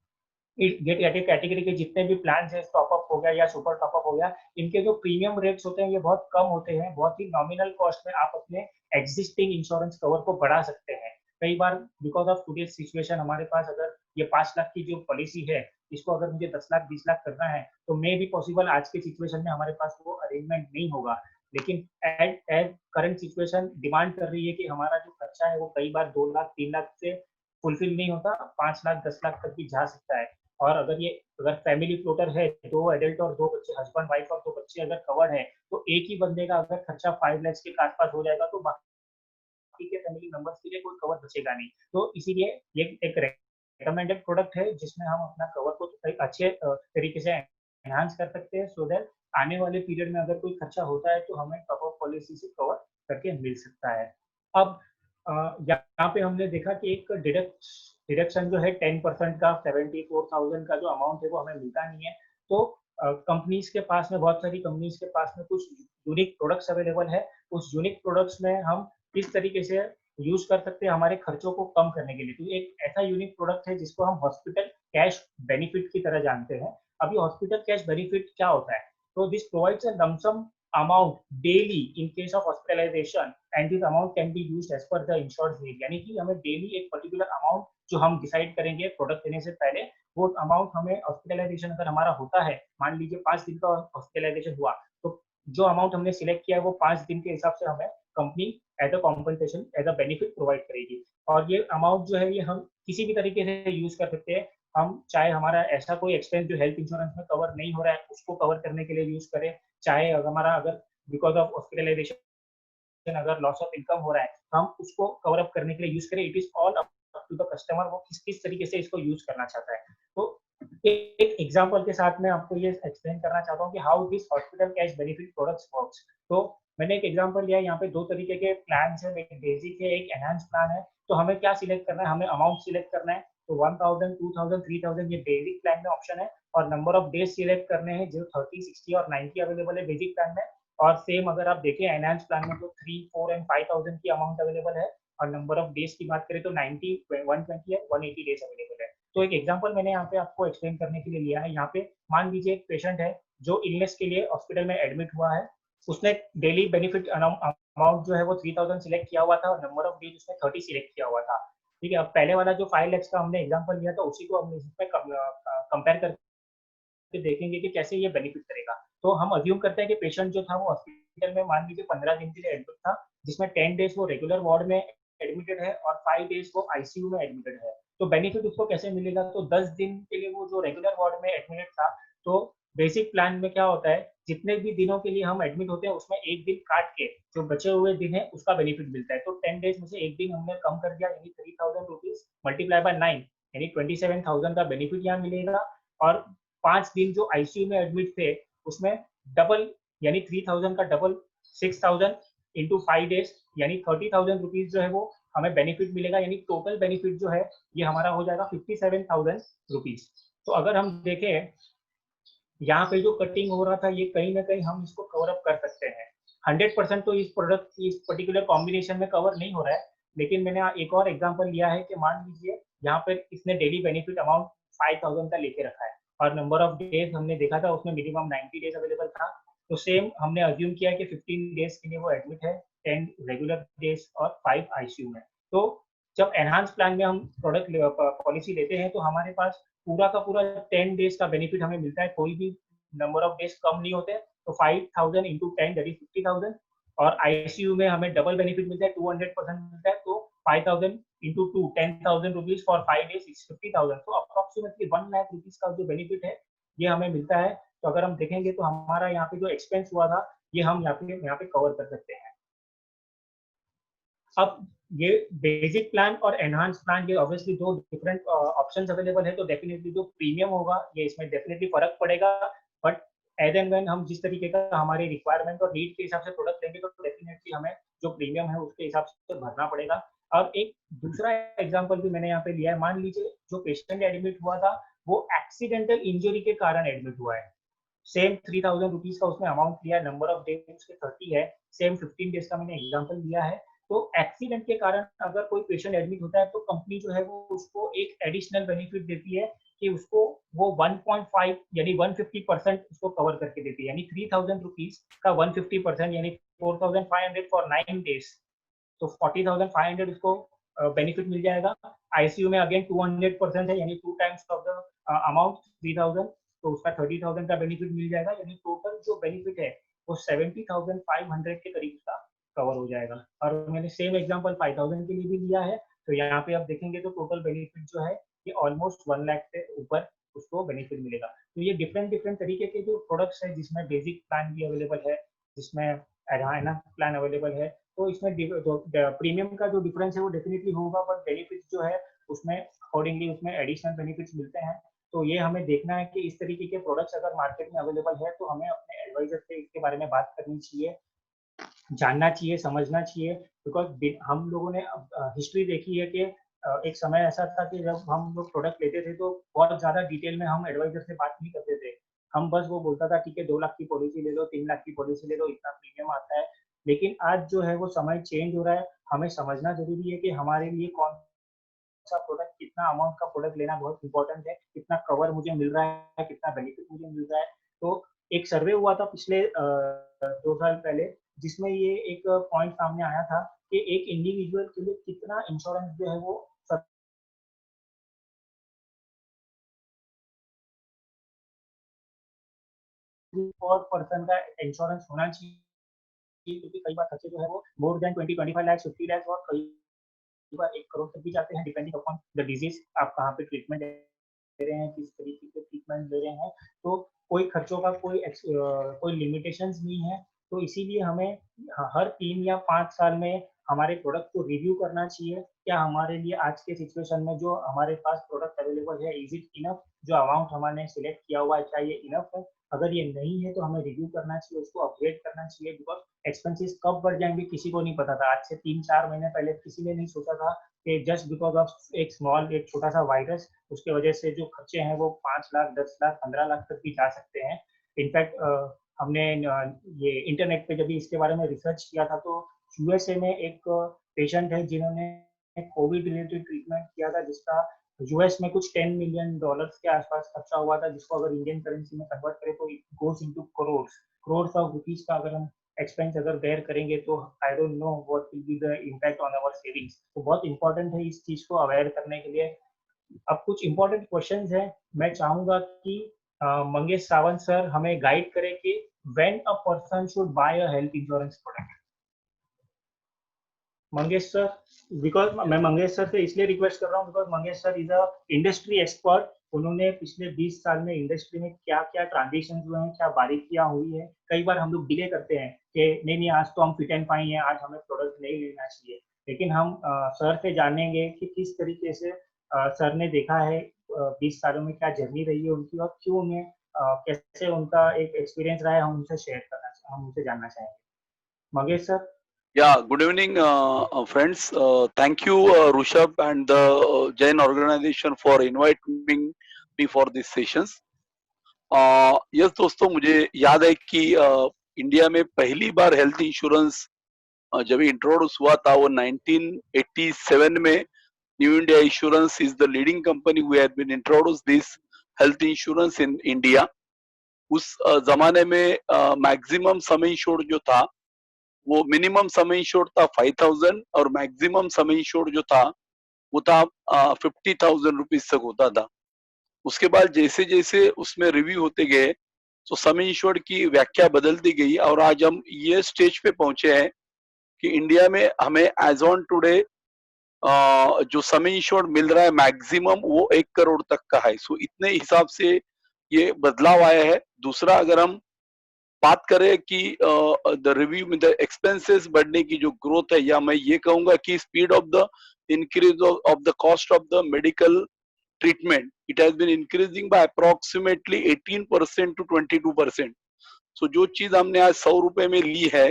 कैटेगरी के जितने भी प्लान है, टॉप अप हो गया या सुपर टॉप अप हो गया, इनके जो प्रीमियम रेट्स होते हैं ये बहुत कम होते हैं, बहुत ही नॉमिनल कॉस्ट में आप अपने एग्जिस्टिंग इंश्योरेंस कवर को बढ़ा सकते हैं। कई बार बिकॉज ऑफ टूडेज सिचुएशन हमारे पास अगर ये 5 लाख की जो पॉलिसी है इसको अगर मुझे 10 लाख 20 लाख करना है तो मे भी पॉसिबल आज के सिचुएशन में हमारे पास वो अरेंजमेंट नहीं होगा। लेकिन as as current situation demand कर रही है कि हमारा जो खर्चा है वो कई बार 2 लाख 3 लाख से फुलफिल नहीं होता, 5 लाख 10 लाख तक भी जा सकता है। और अगर फैमिली फ्लोटर है, 2 एडल्ट और 2 बच्चे, हस्बैंड वाइफ और 2 बच्चे अगर कवर्ड है, तो एक ही बंदे का अगर खर्चा 5 लाख के आसपास हो जाएगा तो बाकी के फैमिली मेंबर्स के लिए कोई कवर बचेगा नहीं। तो इसीलिए ये एक रिकमेंडेड प्रोडक्ट है जिसमें हम अपना कवर को अच्छे तरीके से एनहांस कर सकते हैं, सो दैट आने वाले पीरियड में अगर कोई खर्चा होता है तो हमें टॉप अप पॉलिसी से कवर करके मिल सकता है। अब यहाँ पे हमने देखा कि एक डिडक्शन जो है 10% का 74,000 का जो अमाउंट है वो हमें मिलता नहीं है। तो कंपनीज के पास में, बहुत सारी कंपनीज के पास में कुछ यूनिक प्रोडक्ट्स अवेलेबल है। उस यूनिक प्रोडक्ट्स में हम किस तरीके से यूज कर सकते हैं हमारे खर्चों को कम करने के लिए। तो एक ऐसा यूनिक प्रोडक्ट है जिसको हम हॉस्पिटल कैश बेनिफिट की तरह जानते हैं। अभी हॉस्पिटल कैश बेनिफिट क्या होता है? तो this provides a lump sum amount daily in case of hospitalization and this amount can be used as per the insured need। यानी कि हमें डेली एक पर्टिकुलर अमाउंट जो हम डिसाइड करेंगे प्रोडक्ट लेने से पहले, वो अमाउंट हमें हॉस्पिटलाइजेशन अगर हमारा होता है, मान लीजिए 5 दिन का हॉस्पिटलाइजेशन हुआ, तो जो अमाउंट हमने सिलेक्ट किया है वो 5 दिन के हिसाब से हमें company as a compensation, as a benefit provide करेगी। और ये अमाउंट जो है ये हम किसी भी तरीके से यूज कर सकते हैं। हम चाहे हमारा ऐसा कोई एक्सपेंस जो हेल्थ इंश्योरेंस में कवर नहीं हो रहा है उसको कवर करने के लिए यूज करें, चाहे हमारा अगर बिकॉज ऑफ हॉस्पिटलाइजेशन अगर लॉस ऑफ इनकम हो रहा है तो हम उसको कवर अप करने के लिए यूज करें। It is all up to the customer, वो किस किस तरीके से इसको यूज करना चाहता है। तो एक एग्जांपल के साथ मैं आपको ये एक्सप्लेन करना चाहता हूँ कि how this hospital cash benefit products works. तो मैंने एक एग्जांपल लिया है, यहाँ पे दो तरीके के प्लान है, एक बेसिक है, एक एनहांस प्लान है। तो हमें क्या सिलेक्ट करना है? हमें अमाउंट सिलेक्ट करना है। तो 1000, 2000, 3000 ये बेसिक प्लान में ऑप्शन है, और नंबर ऑफ डेज सिलेक्ट करने हैं जो 30, 60 और 90 अवेलेबल है बेसिक प्लान में। और सेम अगर आप देखें एनहांस प्लान में तो 3, 4 एंड 5000 की अमाउंट अवेलेबल है, और नंबर ऑफ डेज की बात करें तो 90, 120 या 180 डेज अवेलेबल है। तो एक एग्जांपल मैंने यहाँ पे आपको एक्सप्लेन करने के लिए लिया है। यहाँ पे मान लीजिए एक पेशेंट है जो इलनेस के लिए हॉस्पिटल में एडमिट हुआ है, उसने डेली बेनिफिट अमाउंट जो है वो 3000 सिलेक्ट किया हुआ था, और नंबर ऑफ डेज उसने 30 सिलेक्ट किया हुआ था। ठीक है, अब पहले वाला जो 5 lakhs का हमने एग्जांपल लिया था उसी को हम इसमें कंपेयर करके देखेंगे कि कैसे ये बेनिफिट करेगा। तो हम अज्यूम करते हैं कि पेशेंट जो था वो हॉस्पिटल में मान लीजिए 15 दिन के लिए एडमिट था, जिसमें 10 डेज वो रेगुलर वार्ड में एडमिटेड है और 5 डेज वो आईसीयू में एडमिटेड है। तो बेनिफिट उसको कैसे मिलेगा? तो 10 दिन के लिए वो जो रेगुलर वार्ड में एडमिटेड था, तो बेसिक प्लान में क्या होता है, जितने भी दिनों के लिए हम एडमिट होते हैं उसमें एक दिन काट के जो बचे हुए दिन है उसका बेनिफिट मिलता है। तो 10 डेज में से एक दिन हमने कम कर दिया, यानी 3000 रुपीज मल्टीप्लाई बाय 9, यानी 27,000 का बेनिफिट यहाँ मिलेगा। और 5 दिन जो आईसीयू में एडमिट थे उसमें डबल, यानी 3000 का डबल 6000 इंटू 5 डेज, यानी 30,000 रुपीज जो है वो हमें बेनिफिट मिलेगा। यानी टोटल बेनिफिट जो है ये हमारा हो जाएगा 57,000 रुपीज। तो अगर हम देखें यहाँ पे जो कटिंग हो रहा था ये कहीं ना कहीं हम इसको कवर अप कर सकते हैं। 100% तो इस प्रोडक्ट इस पर्टिकुलर कॉम्बिनेशन में कवर नहीं हो रहा है, लेकिन मैंने एक और एग्जांपल लिया है कि मान लीजिए यहाँ पे इसने डेली बेनिफिट अमाउंट 5000 का लेके रखा है, और नंबर ऑफ डेज हमने देखा था उसमें मिनिमम 90 डेज अवेलेबल था। तो सेम हमने अज्यूम किया कि 15 डेज के लिए वो एडमिट है, 10 रेगुलर डेज और 5 आईसीयू में। तो जब एनहांस प्लान में हम प्रोडक्ट पॉलिसी लेते हैं तो हमारे पास पूरा का पूरा 10 डेज का बेनिफिट हमें मिलता है, कोई भी नंबर ऑफ डेज कम नहीं होते। तो 5000 इंटू 10 दैट इज 50,000, और आईसीयू में हमें डबल बेनिफिट मिलता है, 200% मिलता है। तो 5000 into 2 10,000 rupees for 5 days is 50,000। तो अप्रोक्सीमेटली 1 लाख रुपीज का जो बेनिफिट है ये हमें मिलता है। तो अगर हम देखेंगे तो हमारा यहाँ पे जो एक्सपेंस हुआ था ये हम यहाँ पे कवर कर सकते हैं। अब ये बेसिक प्लान और एनहांस प्लान, ये ऑब्वियसली दो डिफरेंट ऑप्शंस अवेलेबल है। तो डेफिनेटली जो प्रीमियम होगा ये इसमें डेफिनेटली फर्क पड़ेगा, बट एज एंड व्हेन हम जिस तरीके का हमारी रिक्वायरमेंट और नीड के हिसाब से प्रोडक्ट लेंगे तो डेफिनेटली हमें जो प्रीमियम है उसके हिसाब से भरना पड़ेगा। और एक दूसरा एग्जांपल भी मैंने यहाँ पे लिया है। मान लीजिए जो पेशेंट एडमिट हुआ था वो एक्सीडेंटल इंजरी के कारण एडमिट हुआ है। सेम 3000 रुपीज का उसने अमाउंट लिया, नंबर ऑफ डेज उसके 30 है, सेम 15 डेज का मैंने एग्जांपल दिया है। तो एक्सीडेंट के कारण अगर कोई पेशेंट एडमिट होता है तो कंपनी जो है वो उसको एक एडिशनल बेनिफिट देती है कि उसको वो 1.5 यानी 150% उसको कवर करके देती है, यानी 3000 रुपीज का 150% यानी 4500 फॉर 9 डेज। तो 40,500 उसको बेनिफिट मिल जाएगा। आईसीयू में अगेन 200% है, यानी 2 टाइम्स ऑफ द अमाउंट 3000, तो उसका 30,000 का बेनिफिट मिल जाएगा, यानी टोटल जो बेनिफिट है वो 70,500 के करीब का कवर हो जाएगा। और मैंने सेम एग्जांपल 5000 के लिए भी लिया है। तो यहाँ पे आप देखेंगे तो टोटल बेनिफिट जो है ये ऑलमोस्ट 1 लाख से ऊपर उसको बेनिफिट मिलेगा। तो ये डिफरेंट डिफरेंट तरीके के जो प्रोडक्ट्स है, जिसमें बेसिक प्लान भी अवेलेबल है, जिसमें एडवांस प्लान अवेलेबल है। तो इसमें प्रीमियम का जो डिफरेंस है वो डेफिनेटली होगा, बट बेनिफिट जो है उसमें अकॉर्डिंगली उसमें एडिशनल बेनिफिट्स मिलते हैं। तो ये हमें देखना है कि इस तरीके के प्रोडक्ट्स अगर मार्केट में अवेलेबल है तो हमें अपने एडवाइजर से इसके बारे में बात करनी चाहिए, जानना चाहिए, समझना चाहिए। बिकॉज हम लोगों ने हिस्ट्री देखी है कि एक समय ऐसा था कि जब हम लोग प्रोडक्ट लेते थे तो बहुत ज़्यादा डिटेल में हम एडवाइजर से बात नहीं करते थे। हम बस वो बोलता था ठीक है 2 लाख की पॉलिसी ले लो, 3 लाख की पॉलिसी ले लो, इतना प्रीमियम आता है। लेकिन आज जो है वो समय चेंज हो रहा है, हमें समझना जरूरी है कि हमारे लिए कौन सा प्रोडक्ट, कितना अमाउंट का प्रोडक्ट लेना बहुत इंपॉर्टेंट है, कितना कवर मुझे मिल रहा है, कितना बेनिफिट मुझे मिल रहा है। तो एक सर्वे हुआ था पिछले 2 साल पहले, जिसमें ये एक पॉइंट सामने आया था कि एक इंडिविजुअल के लिए कितना इंश्योरेंस जो है वो 4% का इंश्योरेंस होना चाहिए, क्योंकि कई बार खर्चे जो है वो मोर देन 20-25 लाख, 50 लाख और कई बार 1 करोड़ तक भी जाते हैं, डिपेंडिंग अपॉन द डिजीज, आप कहाँ पे ट्रीटमेंट ले रहे हैं, किस तरीके के ट्रीटमेंट ले रहे हैं। तो कोई खर्चों का कोई लिमिटेशंस नहीं है। तो इसीलिए हमें हर 3 या 5 साल में हमारे प्रोडक्ट को रिव्यू करना चाहिए, क्या हमारे लिए आज के सिचुएशन में जो हमारे पास प्रोडक्ट अवेलेबल है, इज इट इनफ, जो अमाउंट हमने सिलेक्ट किया हुआ है क्या ये इनफ है। अगर ये नहीं है तो हमें रिव्यू करना चाहिए, उसको अपग्रेड करना चाहिए, बिकॉज एक्सपेंसेस कब बढ़ जाएंगे किसी को नहीं पता था। आज से 3-4 महीने पहले किसी ने नहीं सोचा था कि जस्ट बिकॉज ऑफ एक छोटा सा वायरस, उसके वजह से जो खर्चे हैं वो 5 लाख, 10 लाख, 15 लाख तक भी जा सकते हैं। इनफैक्ट हमने ये इंटरनेट पे जब भी इसके बारे में रिसर्च किया था, तो यूएसए में एक पेशेंट है जिन्होंने कोविड रिलेटेड ट्रीटमेंट किया था, जिसका यूएस में कुछ $10 मिलियन के आसपास खर्चा हुआ था, जिसको अगर इंडियन करेंसी में कन्वर्ट करें तो it goes into crore of rupees का अगर हम एक्सपेंस अगर बेयर करेंगे, तो I don't know what will be the impact on our savings. तो बहुत इंपॉर्टेंट है इस चीज को अवेयर करने के लिए। अब कुछ इंपॉर्टेंट क्वेश्चंस हैं, मैं चाहूंगा कि मंगेश सावंत सर हमें गाइड करें कि when a person should buy a health insurance product. Mangesh sir, because मैं मंगेश सर से इसलिए रिक्वेस्ट कर रहा हूँ because Mangesh sir is a industry expert. उन्होंने पिछले 20 साल में इंडस्ट्री में क्या क्या ट्रांजेक्शन हुए हैं, क्या बारीकियां हुई है। कई बार हम लोग डिले करते हैं कि नहीं नहीं आज तो हम फिट एंड फाइन है, आज हमें प्रोडक्ट नहीं लेना चाहिए। लेकिन हम सर से जानेंगे कि किस तरीके से सर ने देखा है 20 सालों में क्या जर्नी रही है उनकी, और क्यों उन्हें कैसे उनका एक एक्सपीरियंस रहा है, हम उनसे शेयर करना, हम उनसे जानना चाहेंगे। Mangesh sir. Yeah, good evening, friends. Thank you, Rushabh and the Jain organization for inviting me for these sessions. Yes, दोस्तों, मुझे याद है कि इंडिया में पहली बार हेल्थ इंश्योरेंस जब इंट्रोड्यूस हुआ था वो 1987 में। New India Insurance is the leading company who had been introduce this health insurance in India. उस जमाने में मैक्सिमम सम इंश्योर्ड जो था वो मिनिमम सम इंश्योर्ड था 5,000 और मैक्सिमम सम इंश्योर्ड जो था वो था 50,000 रुपीज तक होता था। उसके बाद जैसे जैसे उसमें रिव्यू होते गए तो सम इंश्योर्ड की व्याख्या बदलती गई और आज हम ये स्टेज पे पहुंचे हैं कि इंडिया में हमें एज ऑन टुडे जो सम इंश्योर्ड मिल रहा है मैक्सिमम वो 1 करोड़ तक का है। सो इतने हिसाब से ये बदलाव आया है। दूसरा, अगर हम बात करें कि द रिव्यू में द एक्सपेंसेस बढ़ने की जो ग्रोथ है, या मैं ये कहूंगा कि speed of the increase of the cost of the medical treatment, it has been increasing by approximately 18% to 22%। So जो चीज हमने आज 100 रुपए में ली है,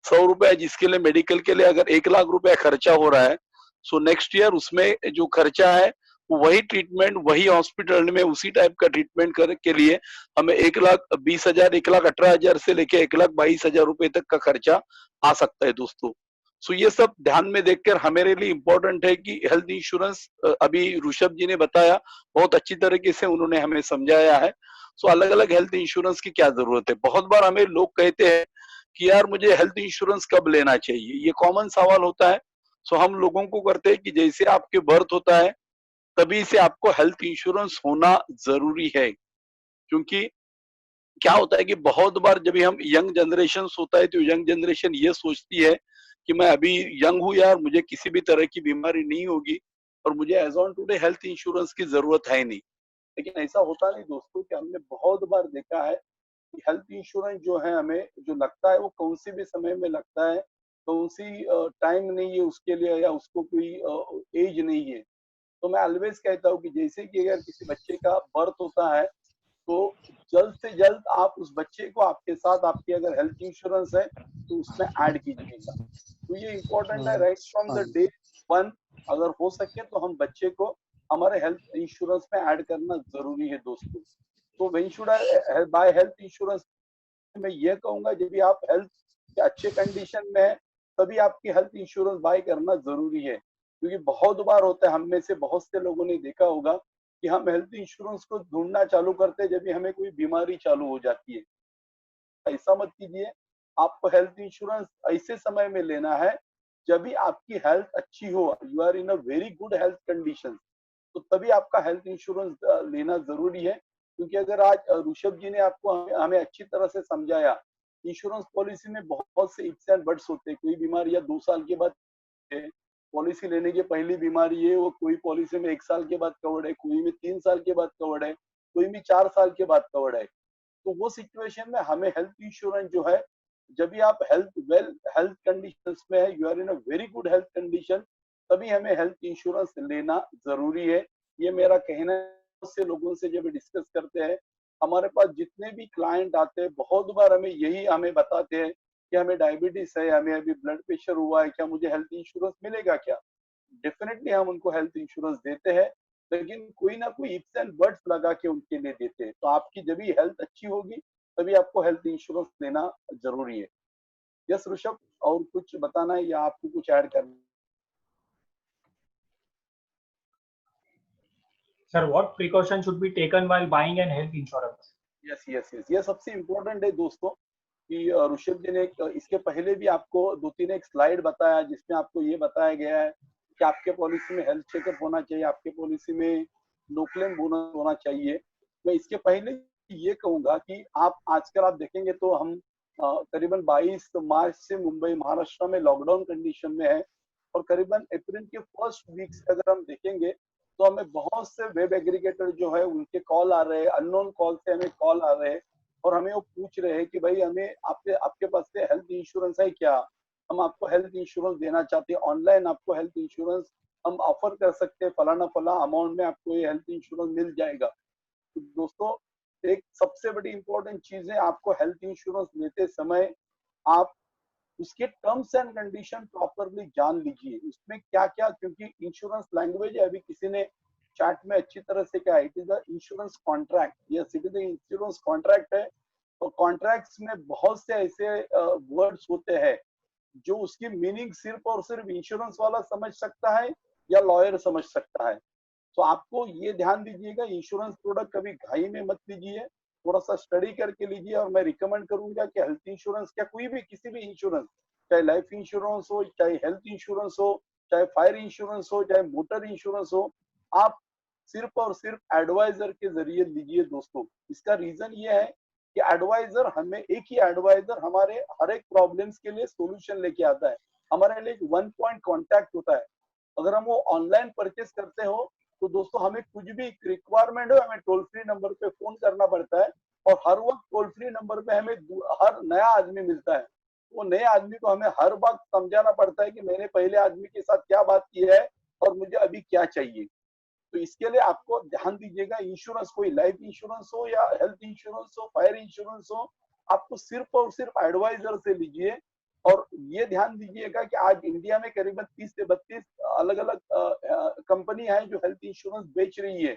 100 रुपए जिसके लिए मेडिकल के लिए अगर 1 लाख रुपए खर्चा हो रहा है, सो नेक्स्ट ईयर उसमें जो खर्चा है वही ट्रीटमेंट वही हॉस्पिटल में उसी टाइप का ट्रीटमेंट कर के लिए हमें 1,20,000, 1,18,000 से लेके 1,22,000 रुपए तक का खर्चा आ सकता है दोस्तों। सो ये सब ध्यान में देखकर हमारे लिए इम्पोर्टेंट है कि हेल्थ इंश्योरेंस, अभी ऋषभ जी ने बताया, बहुत अच्छी तरीके से उन्होंने हमें समझाया है। सो अलग अलग हेल्थ इंश्योरेंस की क्या जरूरत है। बहुत बार हमें लोग कहते हैं कि यार मुझे हेल्थ इंश्योरेंस कब लेना चाहिए, ये कॉमन सवाल होता है। सो हम लोगों को करते हैं कि जैसे आपके बर्थ होता है तभी से आपको हेल्थ इंश्योरेंस होना जरूरी है। क्योंकि क्या होता है कि बहुत बार जब हम यंग जनरेशन होता है तो यंग जनरेशन ये सोचती है कि मैं अभी यंग हूँ यार, मुझे किसी भी तरह की बीमारी नहीं होगी और मुझे as on today health insurance की जरूरत है नहीं। लेकिन ऐसा होता नहीं दोस्तों, कि हमने बहुत बार देखा है कि हेल्थ इंश्योरेंस जो है हमें जो लगता है वो कौन सी भी समय में लगता है, कौन सी टाइम नहीं है उसके लिए, या उसको कोई एज नहीं है। तो मैं ऑलवेज कहता हूँ कि जैसे कि अगर किसी बच्चे का बर्थ होता है तो जल्द से जल्द आप उस बच्चे को आपके साथ, आपकी अगर हेल्थ इंश्योरेंस है तो उसमें ऐड कीजिएगा। तो ये इम्पोर्टेंट है right from the day one. अगर हो सके तो हम बच्चे को हमारे हेल्थ इंश्योरेंस में ऐड करना जरूरी है दोस्तों। तो when should I by health insurance? मैं ये कहूंगा जब भी आप हेल्थ के अच्छे कंडीशन में है तभी आपकी हेल्थ इंश्योरेंस बाय करना जरूरी है, क्योंकि बहुत बार होता है, हम में से बहुत से लोगों ने देखा होगा कि हम हेल्थ इंश्योरेंस को ढूंढना चालू करते हैं जब भी हमें कोई बीमारी चालू हो जाती है। ऐसा मत कीजिए। आपको हेल्थ इंश्योरेंस ऐसे समय में लेना है जब भी आपकी हेल्थ अच्छी हो, you are in a very good health condition, तो तभी आपका हेल्थ इंश्योरेंस लेना जरूरी है। क्योंकि अगर आज ऋषभ जी ने आपको हमें अच्छी तरह से समझाया, इंश्योरेंस पॉलिसी में बहुत से इफ्स एंड बट्स होते हैं। कोई बीमारी या 2 साल के बाद है, पॉलिसी लेने की पहली बीमारी है, वो कोई पॉलिसी में 1 साल के बाद कवर्ड है, कोई में 3 साल के बाद कवर्ड है, कोई में 4 साल के बाद कवर्ड है। तो वो सिचुएशन में हमें हेल्थ इंश्योरेंस जो है, जब भी आप हेल्थ कंडीशंस में है, you are in a very good health condition, तभी हमें हेल्थ इंश्योरेंस लेना जरूरी है। ये मेरा कहना है। बहुत से लोगों से जब डिस्कस करते हैं, हमारे पास जितने भी क्लाइंट आते हैं बहुत बार हमें बताते हैं कि हमें डायबिटीज है, हमें अभी ब्लड प्रेशर हुआ है, क्या मुझे हेल्थ इंश्योरेंस मिलेगा क्या? डेफिनेटली हम उनको हेल्थ इंश्योरेंस देते हैं, लेकिन कोई ना कोई इफ्स एंड बट्स लगा के उनके लिए देते हैं। तो आपकी जब भी हेल्थ अच्छी होगी तभी आपको हेल्थ इंश्योरेंस लेना जरूरी है। यस ऋषभ, और कुछ बताना है या आपको कुछ ऐड करना है? Sir, what precaution should be taken while buying an health insurance? Yes yes yes, ये सबसे इम्पोर्टेंट है दोस्तों कि ऋषभ जी ने इसके पहले भी आपको 2-3 एक स्लाइड बताया जिसमें आपको ये बताया गया है कि आपके पॉलिसी में हेल्थ चेकअप होना चाहिए, आपके पॉलिसी में नो क्लेम बोनस होना चाहिए। मैं इसके पहले ये कहूंगा कि आप आजकल आप देखेंगे तो हम करीबन 22 मार्च से मुंबई महाराष्ट्र में लॉकडाउन कंडीशन में है, और करीबन अप्रैल के फर्स्ट वीक से अगर हम देखेंगे तो हमें बहुत से वेब एग्रीगेटर जो है उनके कॉल आ रहे हैं, अननोन कॉल से हमें कॉल आ रहे हैं, और हमें वो पूछ रहे हैं कि भाई हमें आपके आपके पास से हेल्थ इंश्योरेंस है क्या? हम आपको हेल्थ इंश्योरेंस देना चाहते हैं, ऑनलाइन आपको हेल्थ इंश्योरेंस हम ऑफर कर सकते हैं, फलाना फला अमाउंट में आपको ये हेल्थ इंश्योरेंस मिल जाएगा। तो दोस्तों, एक सबसे बड़ी इंपॉर्टेंट चीज है, आपको हेल्थ इंश्योरेंस लेते समय आप उसके टर्म्स एंड कंडीशन प्रॉपरली जान लीजिए, उसमें क्या क्या, क्योंकि इंश्योरेंस लैंग्वेज है, अभी किसी ने चैट में अच्छी तरह से कहा, it is a insurance contract, yes it is insurance contract है। और कॉन्ट्रैक्ट्स में बहुत से ऐसे वर्ड्स होते हैं जो उसकी मीनिंग सिर्फ और सिर्फ इंश्योरेंस वाला समझ सकता है या लॉयर समझ सकता है। तो आपको ये ध्यान दीजिएगा, इंश्योरेंस प्रोडक्ट कभी घाई में मत लीजिए, थोड़ा सा स्टडी करके लीजिए। और मैं रिकमेंड करूंगा कि हेल्थ इंश्योरेंस, क्या कोई भी किसी भी इंश्योरेंस, चाहे लाइफ इंश्योरेंस हो, चाहे हेल्थ इंश्योरेंस हो, चाहे फायर इंश्योरेंस हो, चाहे मोटर इंश्योरेंस हो, आप सिर्फ और सिर्फ एडवाइजर के जरिए लीजिए दोस्तों। इसका रीजन ये है कि एडवाइजर हमें, एक ही एडवाइजर हमारे हर एक प्रॉब्लम्स के लिए सोल्यूशन लेके आता है, हमारे लिए एक वन पॉइंट कॉन्टैक्ट होता है। अगर हम वो ऑनलाइन परचेस करते हो तो दोस्तों हमें कुछ भी रिक्वायरमेंट हो, हमें टोल फ्री नंबर पे फोन करना पड़ता है, और हर वक्त टोल फ्री नंबर पे हमें हर नया आदमी मिलता है। वो नए आदमी को हमें हर वक्त समझाना पड़ता है कि मैंने पहले आदमी के साथ क्या बात की है और मुझे अभी क्या चाहिए। तो इसके लिए आपको ध्यान दीजिएगा, इंश्योरेंस कोई लाइफ इंश्योरेंस हो या हेल्थ इंश्योरेंस हो, फायर इंश्योरेंस हो, आपको सिर्फ और सिर्फ एडवाइजर से लीजिए। और ये ध्यान दीजिएगा कि आज इंडिया में करीबन 30 से 32 अलग अलग कंपनी है जो हेल्थ इंश्योरेंस बेच रही है।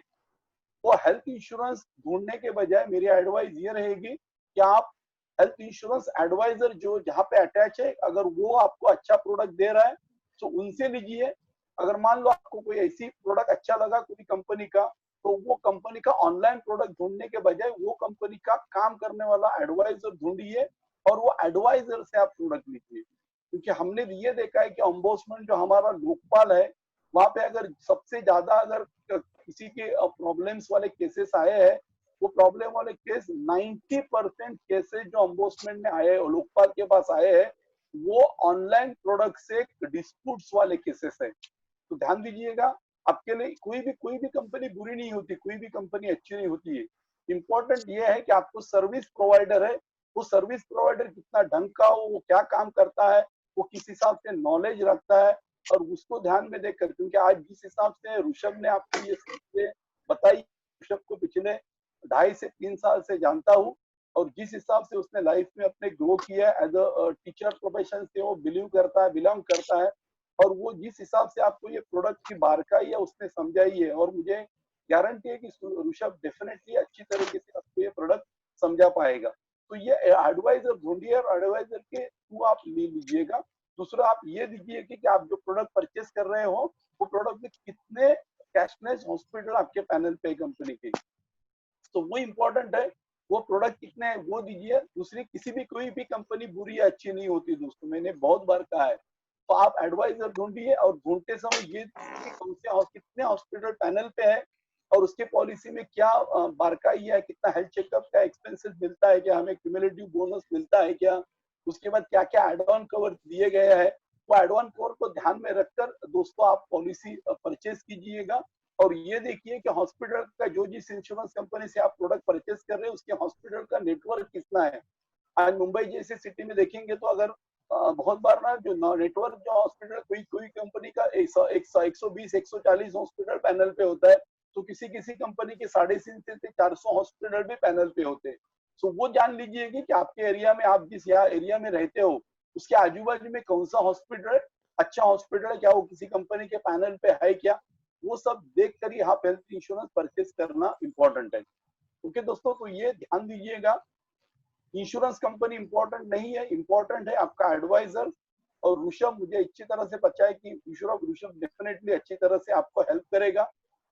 वो हेल्थ इंश्योरेंस ढूंढने के बजाय मेरी एडवाइस ये रहेगी कि आप हेल्थ इंश्योरेंस एडवाइजर जो जहाँ पे अटैच है, अगर वो आपको अच्छा प्रोडक्ट दे रहा है तो उनसे लीजिए। अगर मान लो आपको कोई ऐसी प्रोडक्ट अच्छा लगा कोई कंपनी का, तो वो कंपनी का ऑनलाइन प्रोडक्ट ढूंढने के बजाय वो कंपनी का काम करने वाला एडवाइजर ढूंढिए, और वो एडवाइजर से आप प्रोडक्ट लीजिए। क्योंकि हमने ये देखा है कि ओम्बुड्समैन जो हमारा लोकपाल है, वहां पे अगर सबसे ज्यादा अगर किसी के प्रॉब्लम्स वाले केसेस आए हैं, वो प्रॉब्लम वाले केस 90% केसेस जो ओम्बुड्समैन में आए हैं, लोकपाल के पास आए हैं, वो ऑनलाइन प्रोडक्ट से डिस्प्यूट्स वाले केसेस है। तो ध्यान दीजिएगा, आपके लिए कोई भी कंपनी बुरी नहीं होती, कोई भी कंपनी अच्छी नहीं होती है। इंपॉर्टेंट ये है कि आपको सर्विस प्रोवाइडर है, वो सर्विस प्रोवाइडर कितना ढंग का हो, वो क्या काम करता है, वो किस हिसाब से नॉलेज रखता है, और उसको ध्यान में देखकर, क्योंकि आज जिस हिसाब से ऋषभ ने आपको ये चीजें बताई, ऋषभ को पिछले 2.5 से 3 साल से जानता हूँ, और जिस हिसाब से उसने लाइफ में अपने ग्रो किया है एज अ टीचर प्रोफेशन से वो बिलोंग करता है, और वो जिस हिसाब से आपको ये प्रोडक्ट की बारकाई है उसने समझाई है, और मुझे गारंटी है कि ऋषभ डेफिनेटली अच्छी तरीके से आपको ये प्रोडक्ट समझा पाएगा। तो ये एडवाइजर ढूंढिए और एडवाइजर के थ्रू आप ले लीजिएगा। दूसरा आप ये दीजिए कि आप जो प्रोडक्ट परचेस कर रहे हो वो प्रोडक्ट में कितने कैशलेस हॉस्पिटल आपके पैनल पे कंपनी के, तो वो इम्पोर्टेंट है। वो प्रोडक्ट कितने है वो दीजिए। दूसरी किसी भी कोई भी कंपनी बुरी या अच्छी नहीं होती दोस्तों, मैंने बहुत बार कहा है। तो आप एडवाइजर ढूंढिए और ढूंढते समय ये कि कौन से कितने हॉस्पिटल पैनल पे है और उसके पॉलिसी में क्या बारकाई है, कितना हेल्थ चेकअप का एक्सपेंसेस मिलता है, क्या हमें क्यूमुलेटिव बोनस मिलता है क्या, उसके बाद क्या क्या एड ऑन कवर दिए गए हैं। वो एड ऑन कवर को ध्यान में रखकर दोस्तों आप पॉलिसी परचेज कीजिएगा। और ये देखिए कि हॉस्पिटल का जो जिस इंश्योरेंस कंपनी से आप प्रोडक्ट परचेज कर रहे हैं उसके हॉस्पिटल का नेटवर्क कितना है। आज मुंबई जैसे सिटी में देखेंगे तो अगर बहुत बार ना जो नेटवर्क जो हॉस्पिटल कोई कोई कंपनी का 120 140 हॉस्पिटल पैनल पे होता है, तो किसी किसी कंपनी के 350 से 400 हॉस्पिटल भी पैनल पे होते हैं। तो वो जान लीजिए कि आपके एरिया में, आप जिस यहाँ एरिया में रहते हो उसके आजू बाजू में कौन सा हॉस्पिटल अच्छा हॉस्पिटल है, क्या वो किसी कंपनी के पैनल पे है क्या, वो सब देख कर ही आप हेल्थ इंश्योरेंस परचेज करना इंपॉर्टेंट है। ओके दोस्तों, तो ये ध्यान दीजिएगा। इंश्योरेंस कंपनी इंपॉर्टेंट नहीं है, इंपॉर्टेंट है आपका एडवाइजर। और ऋषभ मुझे अच्छी तरह से पता है कि ऋषभ डेफिनेटली अच्छी तरह से आपको हेल्प करेगा।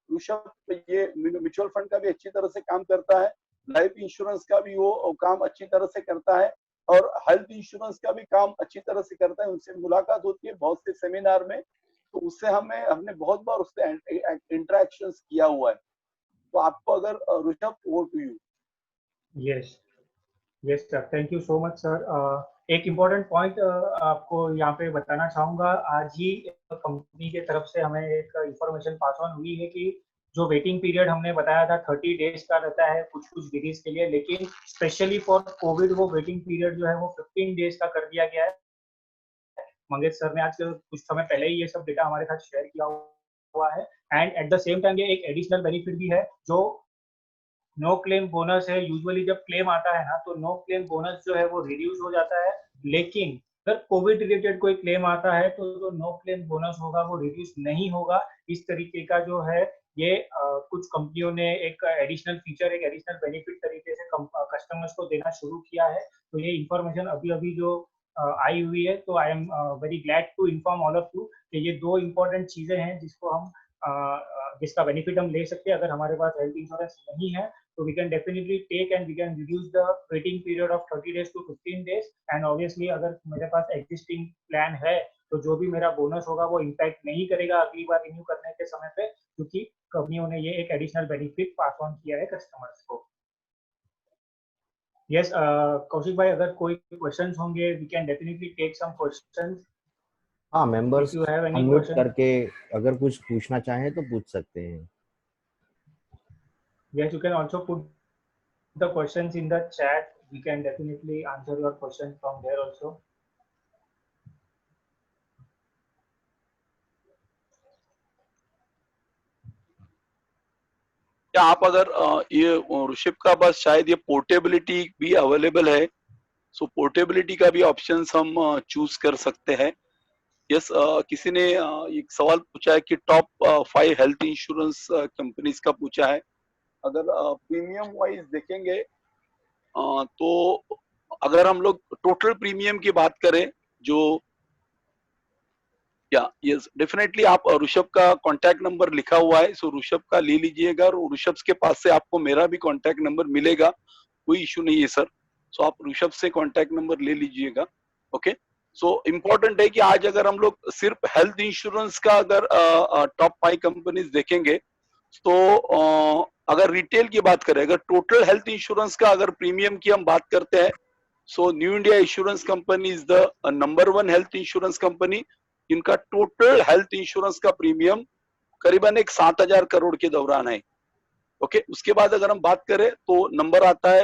ऋषभ ये म्यूचुअल फंड का भी अच्छी तरह से काम करता है, लाइफ इंश्योरेंस का भी वो काम अच्छी तरह से करता है और हेल्थ इंश्योरेंस का भी काम अच्छी तरह से करता है। उनसे मुलाकात होती है बहुत से सेमिनार में, तो उससे हमने बहुत बार उससे इंटरेक्शंस किया हुआ है। तो आपको अगर Rishabh, over to you. Yes yes sir, thank you so much sir. एक इम्पोर्टेंट पॉइंट आपको यहाँ पे बताना चाहूँगा। आज ही कंपनी के तरफ से हमें एक इंफॉर्मेशन पास ऑन हुई है कि जो वेटिंग पीरियड हमने बताया था 30 डेज का रहता है कुछ कुछ डिजीज के लिए, लेकिन स्पेशली फॉर कोविड वो वेटिंग पीरियड जो है वो 15 डेज का कर दिया गया है। मंगेश सर ने आज कुछ समय पहले ही ये सब डेटा हमारे साथ शेयर किया हुआ है। And at the same time ये एक एडिशनल बेनिफिट भी है जो नो क्लेम बोनस है। यूजुअली जब क्लेम आता है ना तो नो क्लेम बोनस जो है वो रिड्यूस हो जाता है, लेकिन अगर कोविड रिलेटेड कोई क्लेम आता है तो जो नो क्लेम बोनस होगा वो रिड्यूस नहीं होगा। इस तरीके का जो है ये कुछ कंपनियों ने एक एडिशनल फीचर, एक एडिशनल बेनिफिट तरीके से कस्टमर्स को देना शुरू किया है। तो ये इंफॉर्मेशन अभी अभी जो आई हुई है, तो I am very glad to inform all of you कि ये दो इंपॉर्टेंट चीजें हैं जिसको हम जिसका बेनिफिट हम ले सकते हैं अगर हमारे पास हेल्थ इंश्योरेंस नहीं है। So we can definitely take and we can reduce the waiting period of 30 days to 15 days. And obviously अगर मेरे पास existing plan है तो जो भी मेरा बोनस होगा वो इम्पैक्ट नहीं करेगा अगली बार रिन्यू करने के समय पे, क्योंकि कंपनियों ने ये एक एडिशनल बेनिफिट पास ऑन किया है कस्टमर्स को। यस कौशिक भाई, अगर कोई क्वेश्चंस होंगे we can definitely take some questions. हाँ, members If you have any unmute question, करके अगर कुछ पूछना चाहें तो पूछ सकते हैं। yes, you can also put the questions in the chat. We can definitely answer your questions from there also. क्या आप अगर ये ऋषभ का पास शायद ये पोर्टेबिलिटी भी अवेलेबल है, सो पोर्टेबिलिटी का भी ऑप्शन हम चूज कर सकते हैं। यस, किसी ने एक सवाल पूछा है कि टॉप 5 हेल्थ इंश्योरेंस कंपनीज का पूछा है। अगर प्रीमियम वाइज देखेंगे तो अगर हम लोग टोटल प्रीमियम की बात करें जो या यस डेफिनेटली आप ऋषभ का कांटेक्ट नंबर लिखा हुआ है, सो ऋषभ का ले लीजिएगा और ऋषभ के पास से आपको मेरा भी कांटेक्ट नंबर मिलेगा, कोई इशू नहीं है सर। सो आप ऋषभ से कांटेक्ट नंबर ले लीजिएगा। ओके, सो इम्पोर्टेंट है कि आज अगर हम लोग सिर्फ हेल्थ इंश्योरेंस का अगर टॉप 5 कंपनीज देखेंगे तो अगर रिटेल की बात करें, अगर टोटल हेल्थ इंश्योरेंस का अगर प्रीमियम की हम बात करते हैं, so new India Insurance company is the number 1 health insurance company. इनका टोटल हेल्थ इंश्योरेंस का प्रीमियम करीबन एक 7,000 करोड़ के दौरान है। ओके, उसके बाद अगर हम बात करें तो नंबर आता है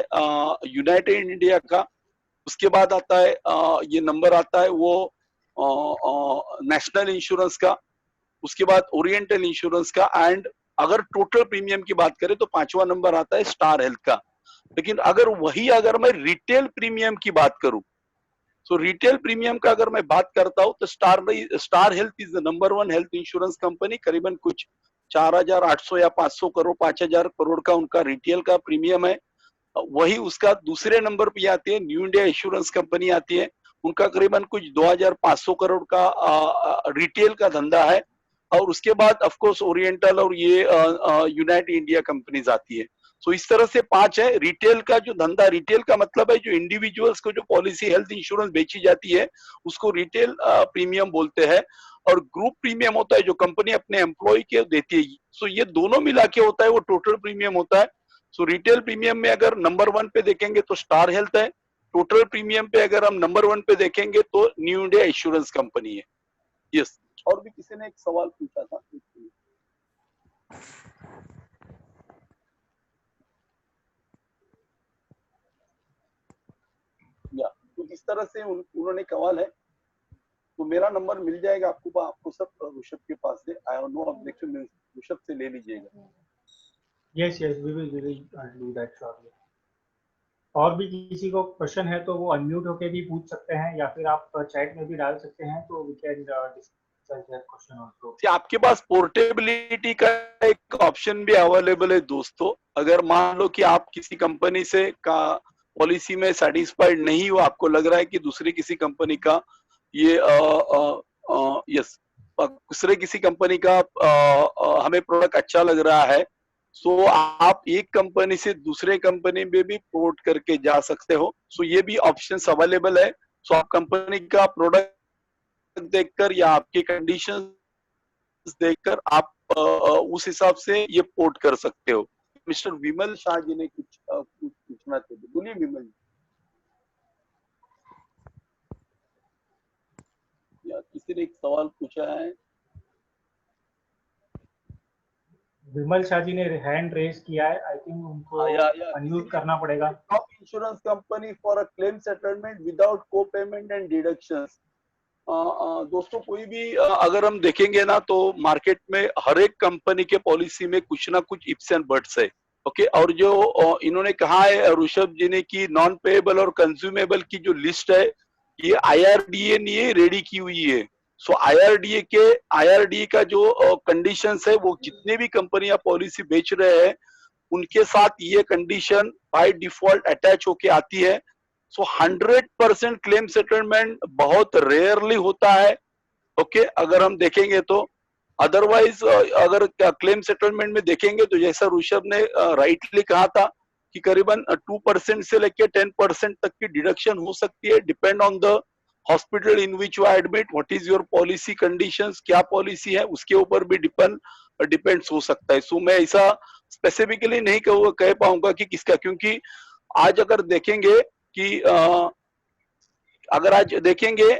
यूनाइटेड इंडिया का, उसके बाद आता है ये नंबर आता है वो नेशनल इंश्योरेंस का, उसके बाद ओरिएंटल इंश्योरेंस का, एंड अगर टोटल प्रीमियम की बात करें तो 5वां नंबर आता है स्टार हेल्थ का। लेकिन अगर मैं रिटेल प्रीमियम की बात करूं, सो रिटेल प्रीमियम का अगर मैं बात करता हूं तो star health is the number 1 health insurance company, करीबन कुछ 4,800 या 500 करोड़ 5,000 करोड़ का उनका रिटेल का प्रीमियम है। वही उसका दूसरे नंबर पे आती है न्यू इंडिया एश्योरेंस कंपनी आती है, उनका करीबन कुछ 2,500 करोड़ का रिटेल का धंधा है। और उसके बाद ऑफ कोर्स ओरिएंटल और ये यूनाइटेड इंडिया कंपनीज आती है। सो इस तरह से 5 है। रिटेल का जो धंधा, रिटेल का मतलब है जो इंडिविजुअल्स को जो पॉलिसी हेल्थ इंश्योरेंस बेची जाती है उसको रिटेल प्रीमियम बोलते हैं। और ग्रुप प्रीमियम होता है जो कंपनी अपने एम्प्लॉय के देती है। सो ये दोनों मिला के होता है वो टोटल प्रीमियम होता है। सो रिटेल प्रीमियम में अगर नंबर 1 पे देखेंगे तो स्टार हेल्थ है। टोटल प्रीमियम पे अगर हम नंबर 1 पे देखेंगे तो न्यू इंडिया एश्योरेंस कंपनी है। यस, और भी किसी ने एक सवाल पूछा था। या तो इस तरह से उन्होंने सवाल है, तो मेरा नंबर मिल जाएगा आपको सब ऋषभ के पास से। I have no objection, Rishabh से ले लीजिएगा। Yes yes we will do that surely. और भी किसी को क्वेश्चन है तो वो अनम्यूट होके भी पूछ सकते हैं या फिर आप चैट में भी डाल सकते हैं, तो we can discuss that question also. आपके पास पोर्टेबिलिटी का एक ऑप्शन भी अवेलेबल है दोस्तों। अगर मान लो कि आप किसी कंपनी से का पॉलिसी में सेटिस्फाइड नहीं हो, आपको लग रहा है कि दूसरी किसी कंपनी का ये यस दूसरे किसी कंपनी का हमें प्रोडक्ट अच्छा लग रहा है, सो आप एक कंपनी से दूसरे कंपनी में भी पोर्ट करके जा सकते हो। सो ये भी ऑप्शंस अवेलेबल है। सो आप कंपनी का प्रोडक्ट देखकर या आपके कंडीशन देखकर आप उस हिसाब से ये पोर्ट कर सकते हो। मिस्टर विमल शाह जी ने कुछ पूछना चाहिए, बोलिए विमल जी। या किसी ने एक सवाल पूछा है। विमल शाह जी ने हैंड रेज किया है, आई थिंक उनको अनम्यूट करना पड़ेगा। Top insurance company for a claim settlement without को पेमेंट एंड डिडक्शंस। दोस्तों कोई भी अगर हम देखेंगे ना तो मार्केट में हर एक कंपनी के पॉलिसी में कुछ ना कुछ इप्स एंड बट्स है। ओके, और जो इन्होंने कहा है ऋषभ जी ने कि नॉन पेएबल और कंज्यूमेबल की जो लिस्ट है ये IRDA ने रेडी की हुई है। सो IRDA का जो कंडीशंस है वो जितने भी कंपनियां पॉलिसी बेच रहे हैं उनके साथ ये कंडीशन बाय डिफॉल्ट अटैच होके आती है। सो 100% क्लेम सेटलमेंट बहुत रेयरली होता है। ओके, अगर हम देखेंगे तो अदरवाइज अगर क्लेम सेटलमेंट में देखेंगे तो जैसा ऋषभ ने राइटली कहा था कि करीबन 2% से लेके 10% तक की डिडक्शन हो सकती है, depend on the hospital in which you admit, what is your policy conditions, क्या पॉलिसी है उसके ऊपर भी डिपेंड्स हो सकता है। सो मैं ऐसा स्पेसिफिकली नहीं कह पाऊंगा कि किसका, क्योंकि आज अगर देखेंगे कि अगर आज देखेंगे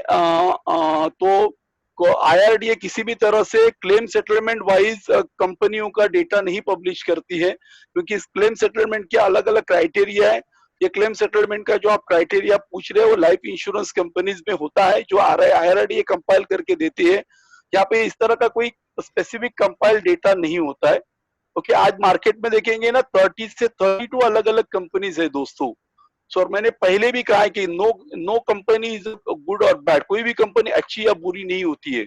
तो IRDA किसी भी तरह से क्लेम सेटलमेंट वाइज कंपनियों का डेटा नहीं पब्लिश करती है, क्योंकि इस क्लेम सेटलमेंट के अलग अलग क्राइटेरिया है। ये क्लेम सेटलमेंट का जो आप क्राइटेरिया पूछ रहे हो वो लाइफ इंश्योरेंस कंपनीज में होता है जो IRDA कंपाइल करके देती है। यहाँ पे इस तरह का कोई स्पेसिफिक कंपाइल डेटा नहीं होता है। ओके, आज मार्केट में देखेंगे ना 30 से 32 अलग अलग कंपनीज है दोस्तों। सो और मैंने पहले भी कहा है कि नो कंपनी इज गुड और बैड, कोई भी कंपनी अच्छी या बुरी नहीं होती है।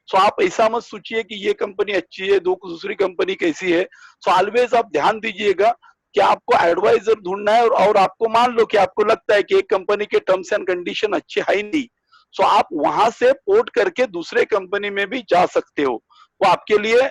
सो आप ऐसा मत सोचिए कि ये कंपनी अच्छी है दूसरी कंपनी कैसी है। सो ऑलवेज आप ध्यान दीजिएगा कि आपको एडवाइजर ढूंढना है, और आपको मान लो कि आपको लगता है कि एक कंपनी के टर्म्स एंड कंडीशन अच्छे है ही नहीं, सो आप वहां से पोर्ट करके दूसरे कंपनी में भी जा सकते हो, वो आपके लिए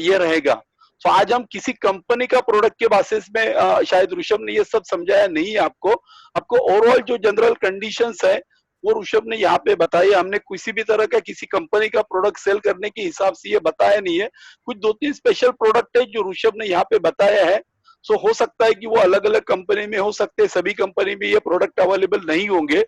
ये रहेगा। तो आज हम किसी कंपनी का प्रोडक्ट के बेसिस में शायद ऋषभ ने ये सब समझाया नहीं है आपको ओवरऑल जो जनरल कंडीशंस है वो ऋषभ ने यहाँ पे बताया। हमने किसी भी तरह का किसी कंपनी का प्रोडक्ट सेल करने के हिसाब से ये बताया नहीं है। कुछ 2-3 स्पेशल प्रोडक्ट है जो ऋषभ ने यहाँ पे बताया है। सो हो सकता है कि वो अलग अलग कंपनी में हो सकते हैं, सभी कंपनी में ये प्रोडक्ट अवेलेबल नहीं होंगे।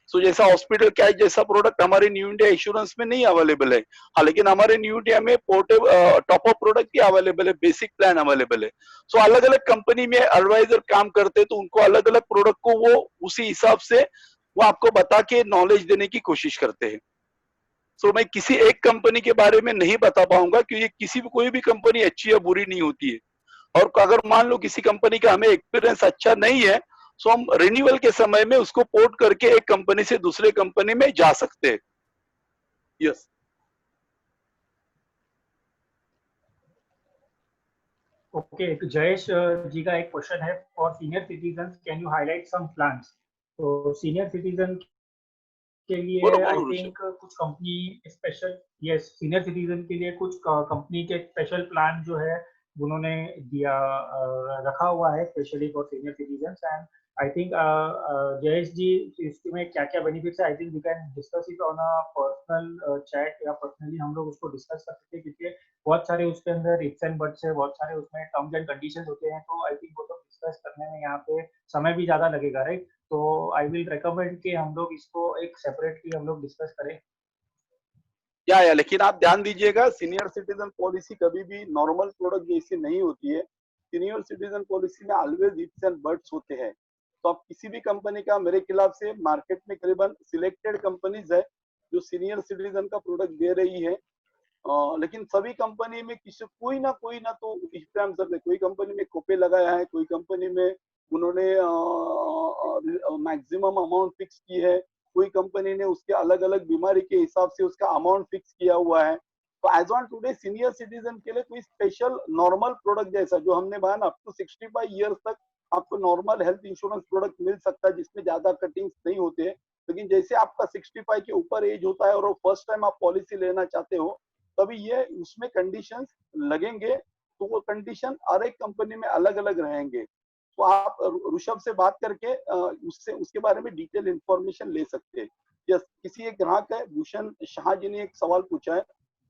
सो जैसा हॉस्पिटल कैश जैसा प्रोडक्ट हमारे न्यू इंडिया इंश्योरेंस में नहीं अवेलेबल है। हाँ, लेकिन हमारे न्यू इंडिया में टॉप अप प्रोडक्ट भी अवेलेबल है, बेसिक प्लान अवेलेबल है। सो अलग अलग कंपनी में एडवाइजर काम करते हैं तो उनको अलग अलग प्रोडक्ट को वो उसी हिसाब से वो आपको बता के नॉलेज देने की कोशिश करते हैं। सो मैं किसी एक कंपनी के बारे में नहीं बता पाऊंगा क्योंकि कोई भी कंपनी अच्छी या बुरी नहीं होती है। और अगर मान लो किसी कंपनी का हमें एक्सपीरियंस अच्छा नहीं है, सो हम रिन्यूअल के समय में उसको पोर्ट करके एक कंपनी से दूसरे कंपनी में जा सकते हैं। यस, ओके, तो जयेश जी का एक क्वेश्चन है, for senior citizen can you highlight some plans. तो सीनियर सिटीजन के बोलो लिए आई बोलो ऋषभ। थिंक कुछ company special, yes, senior citizen के लिए कुछ कंपनी के स्पेशल प्लान जो है उन्होंने दिया, रखा हुआ है specially for senior citizen. And I think Jayesh ji, इसमें क्या क्या बेनिफिट्स है, I think we can discuss it on a personal chat, या पर्सनली हम लोग उसको डिस्कस कर सकते हैं, क्योंकि बहुत सारे उसके अंदर इफ्स एंड बट्स है, बहुत सारे उसमें टर्म्स एंड कंडीशन होते हैं, तो आई थिंक वो तो डिस्कस करने में यहाँ पे समय भी ज्यादा लगेगा, राइट। तो आई विल रिकमेंड कि हम लोग इसको एक सेपरेटली हम लोग डिस्कस करें। या लेकिन आप ध्यान दीजिएगा, सीनियर सिटीजन पॉलिसी कभी भी नॉर्मल प्रोडक्ट जैसी नहीं होती है। सीनियर सिटीजन पॉलिसी में ऑलवेज इफ्स एंड बट्स होते हैं। तो आप किसी भी कंपनी का, मेरे खिलाफ से मार्केट में करीबन सिलेक्टेड कंपनीज है जो सीनियर सिटीजन का प्रोडक्ट दे रही है। लेकिन सभी कंपनी में किसी कोई ना तो कोई कंपनी में कोपे लगाया है, कोई कंपनी में उन्होंने मैक्सिमम अमाउंट फिक्स की है, कोई कंपनी ने उसके अलग अलग बीमारी के हिसाब से उसका अमाउंट फिक्स किया हुआ है। तो as on today senior citizen के लिए कोई स्पेशल नॉर्मल प्रोडक्ट जैसा जो हमने बताया ना, अप टू 65 ईयर्स तक आपको नॉर्मल हेल्थ इंश्योरेंस प्रोडक्ट मिल सकता है जिसमें ज्यादा कटिंग्स नहीं होते हैं। लेकिन जैसे आपका 65 के ऊपर एज होता है और फर्स्ट टाइम आप पॉलिसी लेना चाहते हो, तभी ये उसमें कंडीशंस लगेंगे। तो वो कंडीशन हर एक कंपनी में अलग अलग रहेंगे। तो आप ऋषभ से बात करके उससे उसके बारे में डिटेल इंफॉर्मेशन ले सकते हैं। यस, किसी एक ग्राहक है भूषण शाह जी ने एक सवाल पूछा है,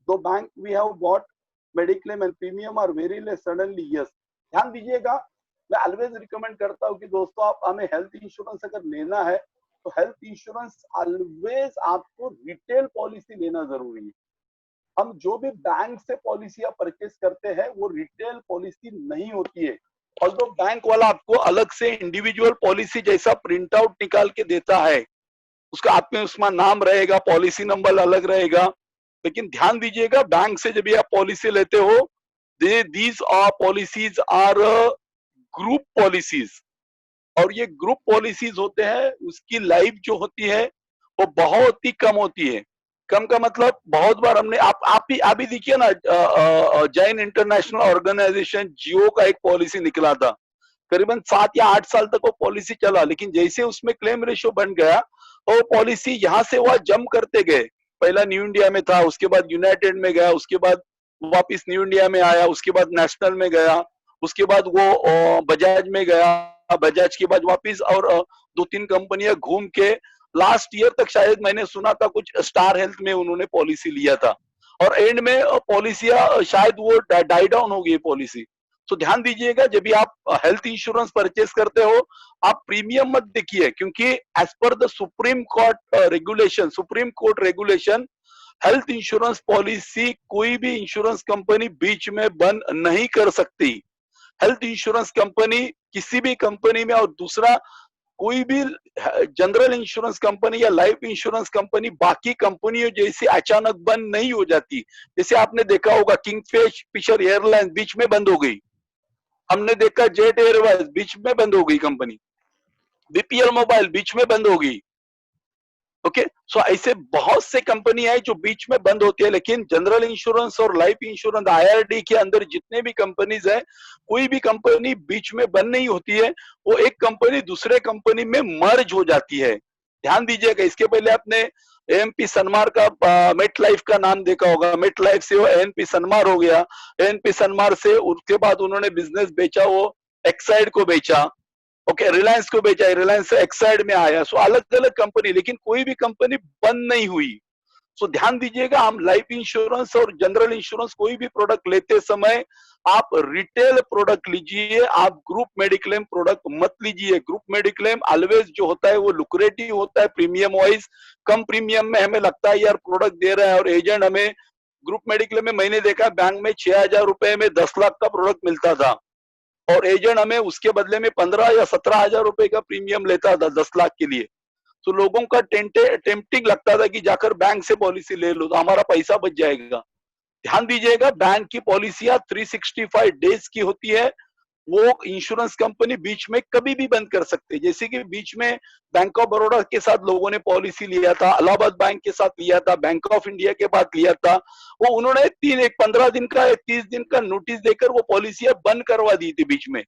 दो bank we have bought mediclaim and premium are very less suddenly. Yes, ध्यान दीजिएगा, मैं ऑलवेज रिकमेंड करता हूँ कि दोस्तों आप हमें हेल्थ इंश्योरेंस अगर लेना है तो हेल्थ इंश्योरेंस ऑलवेज आपको रिटेल पॉलिसी लेना जरूरी है। हम जो भी बैंक से पॉलिसियां परचेस करते हैं वो रिटेल पॉलिसी नहीं होती है। और तो बैंक वाला आपको अलग से इंडिविजुअल पॉलिसी जैसा प्रिंट आउट निकाल के देता है, उसका आप में उसमें नाम रहेगा, पॉलिसी नंबर अलग रहेगा। लेकिन ध्यान दीजिएगा, बैंक से जब भी आप पॉलिसी लेते हो, these are policies are group policies, और ये ग्रुप पॉलिसीज होते हैं, उसकी लाइफ जो होती है वो बहुत ही कम होती है। कम का मतलब बहुत बार हमने आप भी देखिए ना, जैन इंटरनेशनल ऑर्गेनाइजेशन जियो का एक पॉलिसी निकला था, करीबन 7 या 8 साल तक वो पॉलिसी चला, लेकिन जैसे उसमें क्लेम रेशियो बन गया वो पॉलिसी यहाँ से वहां जंप करते गए। पहला न्यू इंडिया में था, उसके बाद यूनाइटेड में गया, उसके बाद वापिस न्यू इंडिया में आया, उसके बाद नेशनल में गया, उसके बाद वो बजाज में गया, बजाज के बाद वापिस और 2-3 कंपनियां घूम के लास्ट ईयर तक शायद मैंने सुना था कुछ स्टार हेल्थ में उन्होंने पॉलिसी लिया था, और एंड में पॉलिसियां शायद वो डाई डाउन हो गई पॉलिसी। तो ध्यान दीजिएगा, जब भी आप हेल्थ इंश्योरेंस परचेस करते हो, आप प्रीमियम मत देखिए, क्योंकि as per the Supreme Court regulation health insurance policy कोई भी इंश्योरेंस कंपनी बीच में बंद नहीं कर सकती। हेल्थ इंश्योरेंस कंपनी किसी भी कंपनी में, और दूसरा कोई भी जनरल इंश्योरेंस कंपनी या लाइफ इंश्योरेंस कंपनी बाकी कंपनियों जैसी अचानक बंद नहीं हो जाती। जैसे आपने देखा होगा किंगफिशर एयरलाइंस बीच में बंद हो गई, हमने देखा जेट एयरवेज बीच में बंद हो गई कंपनी, बीपीएल मोबाइल बीच में बंद हो गई। ओके, सो ऐसे बहुत से कंपनी है जो बीच में बंद होती है। लेकिन जनरल इंश्योरेंस और लाइफ इंश्योरेंस आईआरडी के अंदर जितने भी कंपनीज है, कोई भी कंपनी बीच में बंद नहीं होती है, वो एक कंपनी दूसरे कंपनी में मर्ज हो जाती है। ध्यान दीजिएगा, इसके पहले आपने एएनपी सनमार का मेट लाइफ का नाम देखा होगा, मेट लाइफ से वो एएनपी सनमार हो गया, एएनपी सनमार से उसके बाद उन्होंने बिजनेस बेचा, वो एक्साइड को बेचा, ओके, रिलायंस को बेचा, रिलायंस से एक्साइड में आया। सो अलग अलग कंपनी, लेकिन कोई भी कंपनी बंद नहीं हुई। सो ध्यान दीजिएगा, हम लाइफ इंश्योरेंस और जनरल इंश्योरेंस कोई भी प्रोडक्ट लेते समय आप रिटेल प्रोडक्ट लीजिए, आप ग्रुप मेडिक्लेम प्रोडक्ट मत लीजिए। ग्रुप मेडिक्लेम ऑलवेज जो होता है वो लुक्रेटिव होता है प्रीमियम वाइज। कम प्रीमियम में हमें लगता है यार प्रोडक्ट दे रहा है, और एजेंट हमें ग्रुप मेडिक्लेम में, मैंने देखा बैंक में 6,000 रुपए में 10 लाख का प्रोडक्ट मिलता था, और एजेंट हमें उसके बदले में 15 या 17,000 रुपए का प्रीमियम लेता था 10 लाख के लिए। तो लोगों का टेम्पटिंग लगता था कि जाकर बैंक से पॉलिसी ले लो तो हमारा पैसा बच जाएगा। ध्यान दीजिएगा, बैंक की पॉलिसियां 365 डेज की होती है, वो इंश्योरेंस कंपनी बीच में कभी भी बंद कर सकते हैं। जैसे कि बीच में बैंक ऑफ बड़ौदा के साथ लोगों ने पॉलिसी लिया था, इलाहाबाद बैंक के साथ लिया था, बैंक ऑफ इंडिया के बाद लिया था, वो उन्होंने 15 दिन का 30 दिन का नोटिस देकर वो पॉलिसियां बंद करवा दी थी बीच में।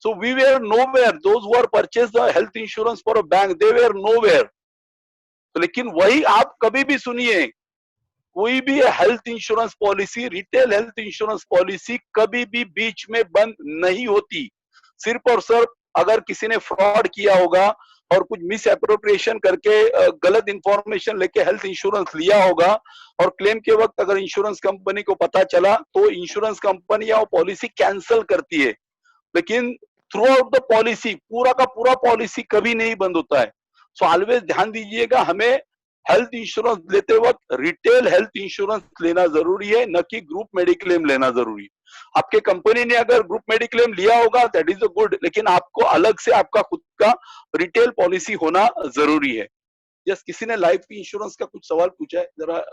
So we were nowhere. Those who are purchased the health insurance for a bank, they were nowhere. तो लेकिन वही आप कभी भी सुनिए, कोई भी health insurance policy, retail health insurance policy कभी भी बीच में बंद नहीं होती। सिर्फ और सिर्फ अगर किसी ने फ्रॉड किया होगा और कुछ मिस एप्रोप्रिएशन करके गलत इंफॉर्मेशन लेके हेल्थ इंश्योरेंस लिया होगा और क्लेम के वक्त अगर इंश्योरेंस कंपनी को पता चला तो इंश्योरेंस कंपनी या वो पॉलिसी कैंसिल करती है। लेकिन थ्रू आउट द पॉलिसी, पूरा का पूरा पॉलिसी कभी नहीं बंद होता है। सो ऑलवेज ध्यान दीजिएगा, हमें हेल्थ इंश्योरेंस लेते वक्त रिटेल हेल्थ इंश्योरेंस लेना जरूरी है, न कि ग्रुप मेडिक्लेम लेना जरूरी है। आपके कंपनी ने अगर ग्रुप मेडिक्लेम लिया होगा दैट इज गुड, लेकिन आपको अलग से आपका खुद का रिटेल पॉलिसी होना जरूरी है। यस, किसी ने लाइफ इंश्योरेंस का कुछ सवाल पूछा है, जरा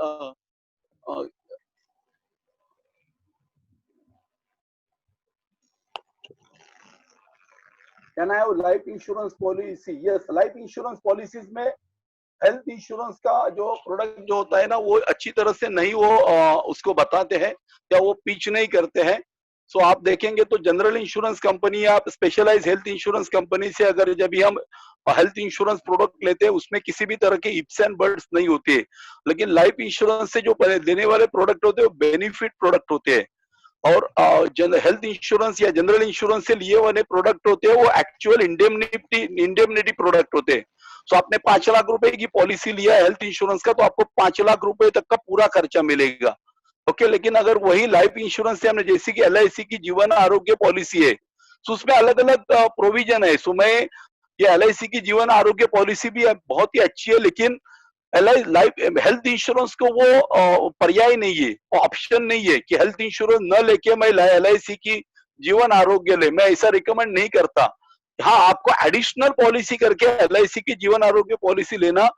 can I have life insurance policy? Yes, life insurance policies में हेल्थ इंश्योरेंस का जो प्रोडक्ट जो होता है ना, वो अच्छी तरह से नहीं वो उसको बताते हैं या वो पिच नहीं करते हैं। सो आप देखेंगे तो जनरल इंश्योरेंस कंपनी या स्पेशलाइज हेल्थ इंश्योरेंस कंपनी से अगर जब भी हम हेल्थ इंश्योरेंस प्रोडक्ट लेते हैं उसमें किसी भी तरह के इप्स एंड बट्स नहीं होते, लेकिन लाइफ इंश्योरेंस से जो देने वाले प्रोडक्ट होते हैं वो बेनिफिट प्रोडक्ट होते हैं। और हेल्थ इंश्योरेंस या जनरल इंश्योरेंस से लिए हुए प्रोडक्ट होते हैं वो एक्चुअल इंडेमनिटी प्रोडक्ट होते हैं। सो आपने 5 लाख रुपए की पॉलिसी लिया है हेल्थ इंश्योरेंस का, तो आपको 5 लाख रुपए तक का पूरा खर्चा मिलेगा। ओके, लेकिन अगर वही लाइफ इंश्योरेंस से हमने, जैसे कि LIC की जीवन आरोग्य पॉलिसी है, तो उसमें अलग अलग प्रोविजन है। सो मैं ये LIC की जीवन आरोग्य पॉलिसी भी बहुत ही अच्छी है, लेकिन लाइफ हेल्थ इंश्योरेंस को वो पर्याय नहीं है, ऑप्शन नहीं है कि हेल्थ इंश्योरेंस न लेके मैं LIC की जीवन आरोग्य ले, मैं ऐसा रिकमेंड नहीं करता। हाँ, आपको एडिशनल पॉलिसी करके LIC की जीवन आरोग्य पॉलिसी लेना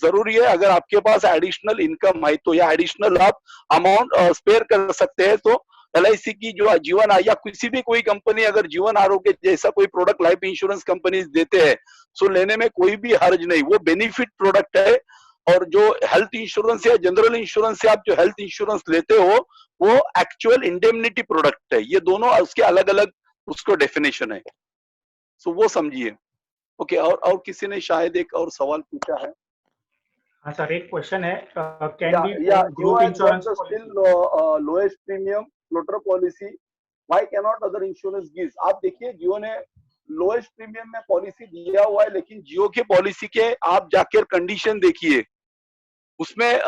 जरूरी है। अगर आपके पास एडिशनल इनकम है तो, या एडिशनल आप अमाउंट स्पेयर कर सकते हैं तो LIC की जो जीवन या किसी भी कोई कंपनी अगर जीवन आरोग्य जैसा कोई प्रोडक्ट लाइफ इंश्योरेंस कंपनी देते हैं, सो लेने में कोई भी हर्ज नहीं, वो बेनिफिट प्रोडक्ट है। और जो हेल्थ इंश्योरेंस या जनरल इंश्योरेंस से आप जो हेल्थ इंश्योरेंस लेते हो वो एक्चुअल इंडेमनिटी प्रोडक्ट है। ये दोनों उसके अलग अलग उसको डेफिनेशन है, सो वो समझिए। ओके, और किसी ने शायद एक और सवाल पूछा है। हाँ सर, एक क्वेश्चन है, can be group group insurance still lowest premium floater policy, why can not other insurance gives? आप देखिए, जियो ने लोएस्ट प्रीमियम में पॉलिसी दिया हुआ है, लेकिन जियो की पॉलिसी के आप जाकर कंडीशन देखिए, उसमें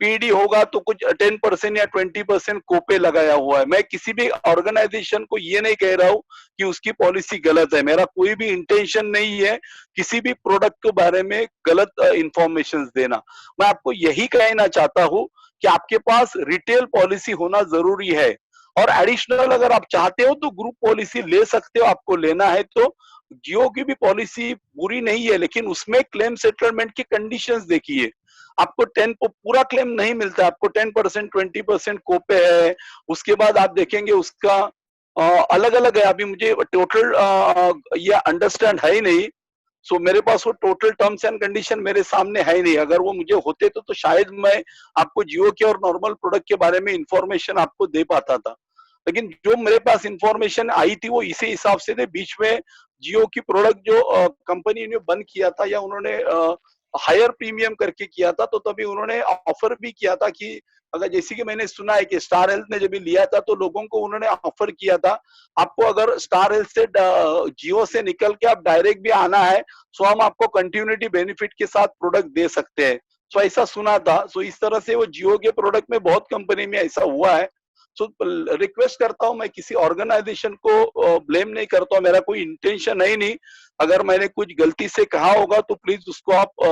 PD होगा तो कुछ 10% या 20% कोपे लगाया हुआ है। मैं किसी भी ऑर्गेनाइजेशन को ये नहीं कह रहा हूँ कि उसकी पॉलिसी गलत है, मेरा कोई भी इंटेंशन नहीं है किसी भी प्रोडक्ट के बारे में गलत इंफॉर्मेशन देना। मैं आपको यही कहना चाहता हूँ कि आपके पास रिटेल पॉलिसी होना जरूरी है, और एडिशनल अगर आप चाहते हो तो ग्रुप पॉलिसी ले सकते हो, आपको लेना है तो। जियो की भी पॉलिसी बुरी नहीं है, लेकिन उसमें क्लेम सेटलमेंट की कंडीशंस देखिए। आपको 10 पूरा क्लेम नहीं मिलता, आपको 10% 20% कोपे है। उसके बाद आप देखेंगे उसका अलग अलग है, अभी मुझे टोटल ये अंडरस्टैंड है ही नहीं। सो मेरे पास वो टोटल टर्म्स एंड कंडीशन मेरे सामने है ही नहीं। अगर वो मुझे होते तो शायद मैं आपको जियो के और नॉर्मल प्रोडक्ट के बारे में इंफॉर्मेशन आपको दे पाता था, लेकिन जो मेरे पास इंफॉर्मेशन आई थी वो इसी हिसाब से थे। बीच में जियो की प्रोडक्ट जो कंपनी ने बंद किया था या उन्होंने हायर प्रीमियम करके किया था, तो तभी उन्होंने ऑफर भी किया था कि अगर, जैसे कि मैंने सुना है कि स्टार हेल्थ ने जब भी लिया था तो लोगों को उन्होंने ऑफर किया था, आपको अगर स्टार हेल्थ से जियो से निकल के आप डायरेक्ट भी आना है तो हम आपको कंटिन्यूटी बेनिफिट के साथ प्रोडक्ट दे सकते हैं। सो ऐसा सुना था। सो इस तरह से वो जियो के प्रोडक्ट में बहुत कंपनी में ऐसा हुआ है। सो रिक्वेस्ट करता हूं, मैं किसी ऑर्गेनाइजेशन को ब्लेम नहीं करता हूं, मेरा कोई इंटेंशन है ही नहीं। अगर मैंने कुछ गलती से कहा होगा तो प्लीज उसको आप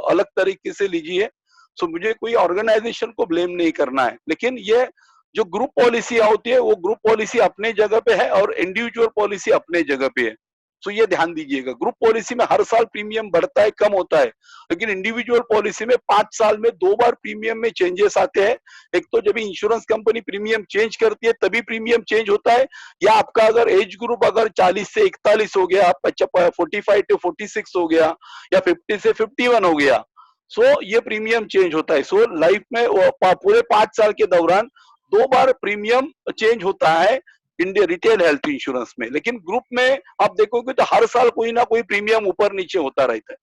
अलग तरीके से लीजिए। सो मुझे कोई ऑर्गेनाइजेशन को ब्लेम नहीं करना है, लेकिन ये जो ग्रुप पॉलिसी होती है वो ग्रुप पॉलिसी अपने जगह पे है और इंडिविजुअल पॉलिसी अपने जगह पे है। सो ये ध्यान दीजिएगा। ग्रुप पॉलिसी में हर साल प्रीमियम बढ़ता है, कम होता है, लेकिन इंडिविजुअल पॉलिसी में 5 साल में 2 बार प्रीमियम में चेंजेस आते हैं। एक तो जब इंश्योरेंस कंपनी प्रीमियम चेंज करती है तभी प्रीमियम चेंज होता है, या आपका अगर एज ग्रुप अगर 40 से 41 हो गया, 45 to 46 हो गया, या 50 से 51 हो गया, सो ये प्रीमियम चेंज होता है। सो लाइफ में पूरे 5 साल के दौरान 2 बार प्रीमियम चेंज होता है इंडिया रिटेल हेल्थ इंश्योरेंस में। लेकिन ग्रुप में आप देखोगे तो हर साल कोई ना कोई प्रीमियम ऊपर नीचे होता रहता है।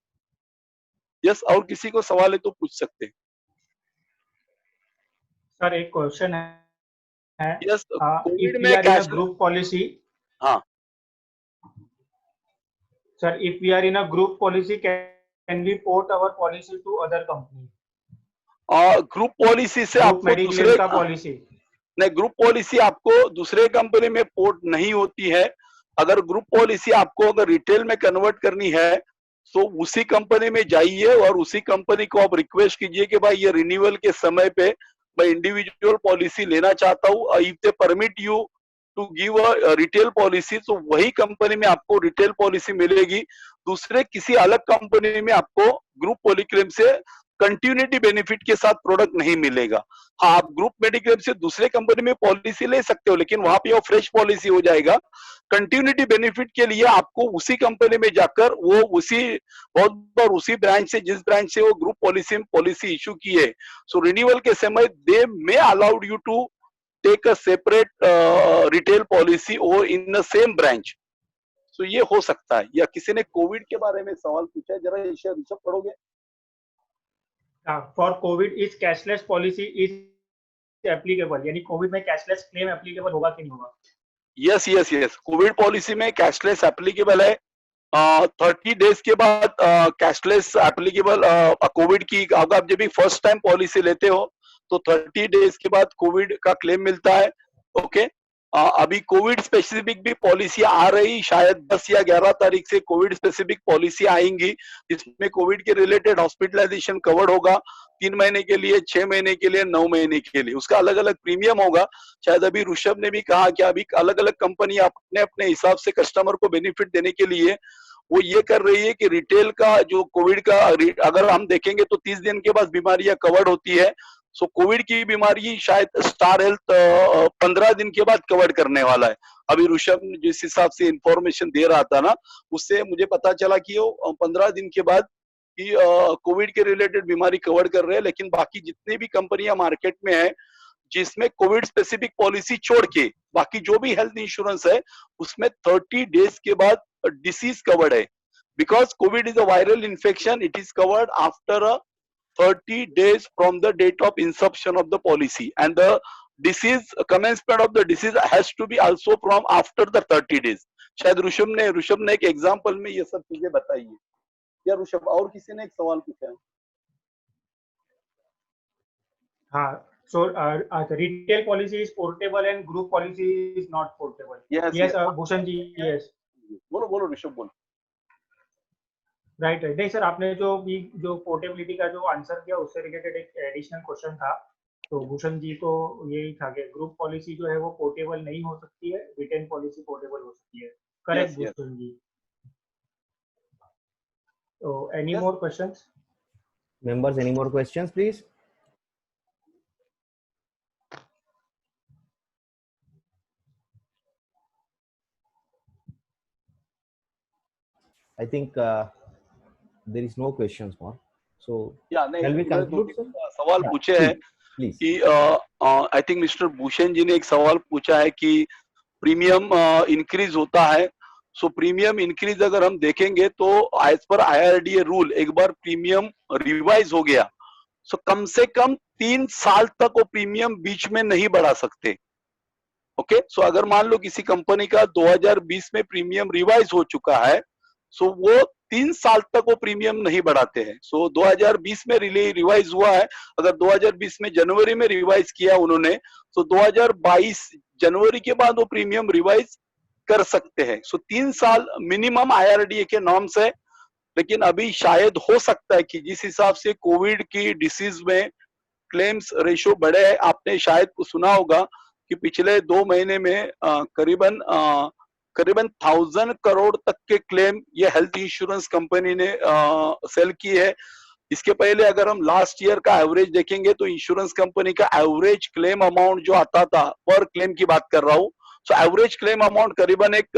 यस, और किसी को सवाल है तो पूछ सकते हैं। सर एक क्वेश्चन है, यस, if कोविड we में are in a cash, group policy, हाँ sir, if we are in a group policy, can we port our policy to other company? Group policy से Group आपको दूसरे mediclaim का policy. नहीं, ग्रुप पॉलिसी आपको दूसरे कंपनी में पोर्ट नहीं होती है। अगर ग्रुप पॉलिसी आपको अगर रिटेल में कन्वर्ट करनी है तो उसी कंपनी में जाइए और उसी कंपनी को आप रिक्वेस्ट कीजिए कि भाई ये रिन्यूअल के समय पे मैं इंडिविजुअल पॉलिसी लेना चाहता हूँ, if they permit you to give a retail policy, तो वही कंपनी में आपको रिटेल पॉलिसी मिलेगी। दूसरे किसी अलग कंपनी में आपको ग्रुप पॉलीक्लेम से कंटिन्यूटी बेनिफिट के साथ प्रोडक्ट नहीं मिलेगा। हाँ, आप ग्रुप मेडिक्लेम से दूसरे कंपनी में पॉलिसी ले सकते हो, लेकिन वहां पे वो फ्रेश पॉलिसी हो जाएगा। कंटिन्यूटी बेनिफिट के लिए आपको उसी कंपनी में जाकर वो उसी बहुत बार उसी ब्रांच से, जिस ब्रांच से वो ग्रुप पॉलिसी इशू की है, सो रिन्यूअल के समय they may allowed you to take a separate retail policy और in the same branch. So ये हो सकता है। या किसी ने कोविड के बारे में सवाल पूछा है, जरा ऋषभ पढ़ोगे? For COVID is cashless policy is applicable, यानी कोविड में कैशलेस क्लेम एप्लीकेबल होगा कि नहीं होगा? Yes yes yes, Covid policy में कैशलेस एप्लीकेबल है। 30 डेज के बाद कैशलेस एप्लीकेबल कोविड की। अगर आप जब भी फर्स्ट टाइम पॉलिसी लेते हो तो 30 डेज के बाद कोविड का क्लेम मिलता है। ओके, अभी कोविड स्पेसिफिक भी पॉलिसी आ रही, शायद 10 या 11 तारीख से कोविड स्पेसिफिक पॉलिसी आएंगी, जिसमें कोविड के रिलेटेड हॉस्पिटलाइजेशन कवर्ड होगा 3 महीने के लिए, 6 महीने के लिए, 9 महीने के लिए। उसका अलग अलग प्रीमियम होगा। शायद अभी ऋषभ ने भी कहा कि अभी अलग अलग कंपनी अपने अपने हिसाब से कस्टमर को बेनिफिट देने के लिए वो ये कर रही है कि रिटेल का जो कोविड का अगर हम देखेंगे तो 30 दिन के बाद बीमारियां कवर्ड होती है। सो कोविड की बीमारी शायद स्टार हेल्थ 15 दिन के बाद कवर करने वाला है। अभी ऋषभ जिस हिसाब से इंफॉर्मेशन दे रहा था ना, उससे मुझे पता चला कि वो 15 दिन के बाद कि कोविड के रिलेटेड बीमारी कवर कर रहे हैं। लेकिन बाकी जितनी भी कंपनियां मार्केट में है जिसमें कोविड स्पेसिफिक पॉलिसी छोड़ के बाकी जो भी हेल्थ इंश्योरेंस है उसमें 30 डेज के बाद डिसीज कवर्ड है। Because Covid is a viral infection, it is covered after a 30 days from the date of inception of the policy, and the disease commencement of the disease has to be also from after the 30 days. शायद ऋषभ ने एक एग्जांपल में ये सब चीजें बताई है। या ऋषभ और किसी ने एक सवाल पूछा है? हाँ, so retail policy is portable and group policy is not portable. Yes, Bhushan ji, yes. बोलो ऋषभ, बोलो। राइट, नहीं सर, आपने जो पोर्टेबिलिटी का जो आंसर किया उससे रिलेटेड एक एडिशनल क्वेश्चन था, तो भूषण जी को यही था कि ग्रुप पॉलिसी जो है वो पोर्टेबल नहीं हो सकती है, रिटेन पॉलिसी पोर्टेबल हो सकती है। करेक्ट भूषण जी। तो any more questions? Members, any more questions please? I think there is no questions more. So can we conclude? सवाल पूछे हैं कि I think mister Bhushan ji ने एक सवाल पूछा है कि प्रीमियम इंक्रीज होता है। सो प्रीमियम इंक्रीज अगर हम देखेंगे तो एज पर IRDA रूल एक बार प्रीमियम रिवाइज हो गया, सो कम से कम 3 साल तक वो प्रीमियम बीच में नहीं बढ़ा सकते। ओके, सो अगर मान लो किसी कंपनी का 2020 में प्रीमियम रिवाइज हो चुका है, सो वो 3 साल तक वो प्रीमियम नहीं बढ़ाते हैं। सो 2020 में रिवाइज हुआ है, अगर 2020 में जनवरी में रिवाइज किया उन्होंने, तो 2022 जनवरी के बाद वो प्रीमियम रिवाइज कर सकते हैं। सो 3 साल मिनिमम IRDA के नॉर्म्स है। लेकिन अभी शायद हो सकता है कि जिस हिसाब से कोविड की डिसीज में क्लेम्स रेशियो बढ़े है, आपने शायद सुना होगा कि पिछले 2 महीने में करीबन 1000 करोड़ तक के क्लेम ये हेल्थ इंश्योरेंस कंपनी ने सेल की है। इसके पहले अगर हम लास्ट ईयर का एवरेज देखेंगे तो इंश्योरेंस कंपनी का एवरेज क्लेम अमाउंट जो आता था, पर क्लेम की बात कर रहा हूँ, सो एवरेज क्लेम अमाउंट करीबन एक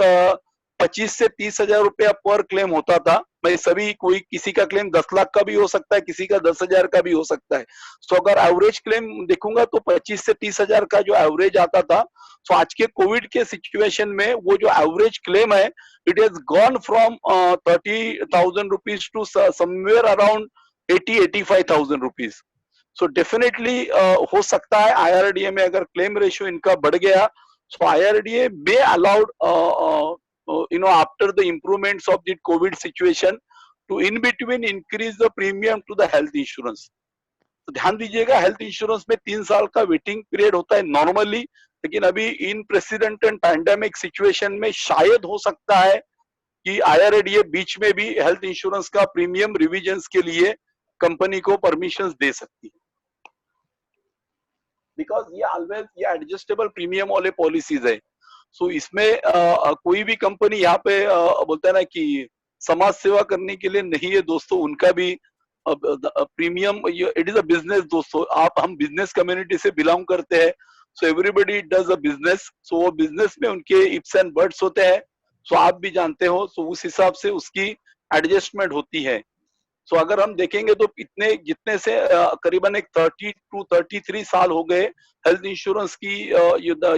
25 से 30 हजार रुपया पर क्लेम होता था। मैं सभी, कोई किसी का क्लेम 10 लाख का भी हो सकता है, किसी का 10,000 का भी हो सकता है। सो अगर एवरेज क्लेम देखूंगा तो 25 से 30 हजार का जो एवरेज आता था, सो आज के कोविड के सिचुएशन में वो जो एवरेज क्लेम है, it has gone from 30,000 rupees to somewhere around 80-85,000 rupees. So definitely हो सकता है IRDA में अगर क्लेम रेशियो इनका बढ़ गया, so IRDA may allowed after the improvements of the COVID situation to in between increase the premium to the health insurance. तो ध्यान दीजिएगा, हेल्थ इंश्योरेंस में 3 साल का वेटिंग पीरियड होता है नॉर्मली, लेकिन अभी इन प्रेसिडेंट पैंडेमिक सिचुएशन में शायद हो सकता है कि IRDA बीच में भी हेल्थ इंश्योरेंस का प्रीमियम रिविजन्स के लिए कंपनी को परमिशंस दे सकती है, बिकॉज ये ऑलवेज ये एडजस्टेबल प्रीमियम वाले पॉलिसीज है। सो इसमें कोई भी कंपनी यहाँ पे बोलता है ना कि समाज सेवा करने के लिए नहीं है दोस्तों, उनका भी premium, it is a business दोस्तों। हम बिजनेस कम्युनिटी से बिलोंग करते हैं, so everybody does a business, so वो बिजनेस में उनके इप्स एंड बट्स होते हैं, सो आप भी जानते हो, सो उस हिसाब से उसकी एडजस्टमेंट होती है। सो अगर हम देखेंगे तो इतने जितने से करीबन एक 30 to 33 साल हो गए हेल्थ इंश्योरेंस की,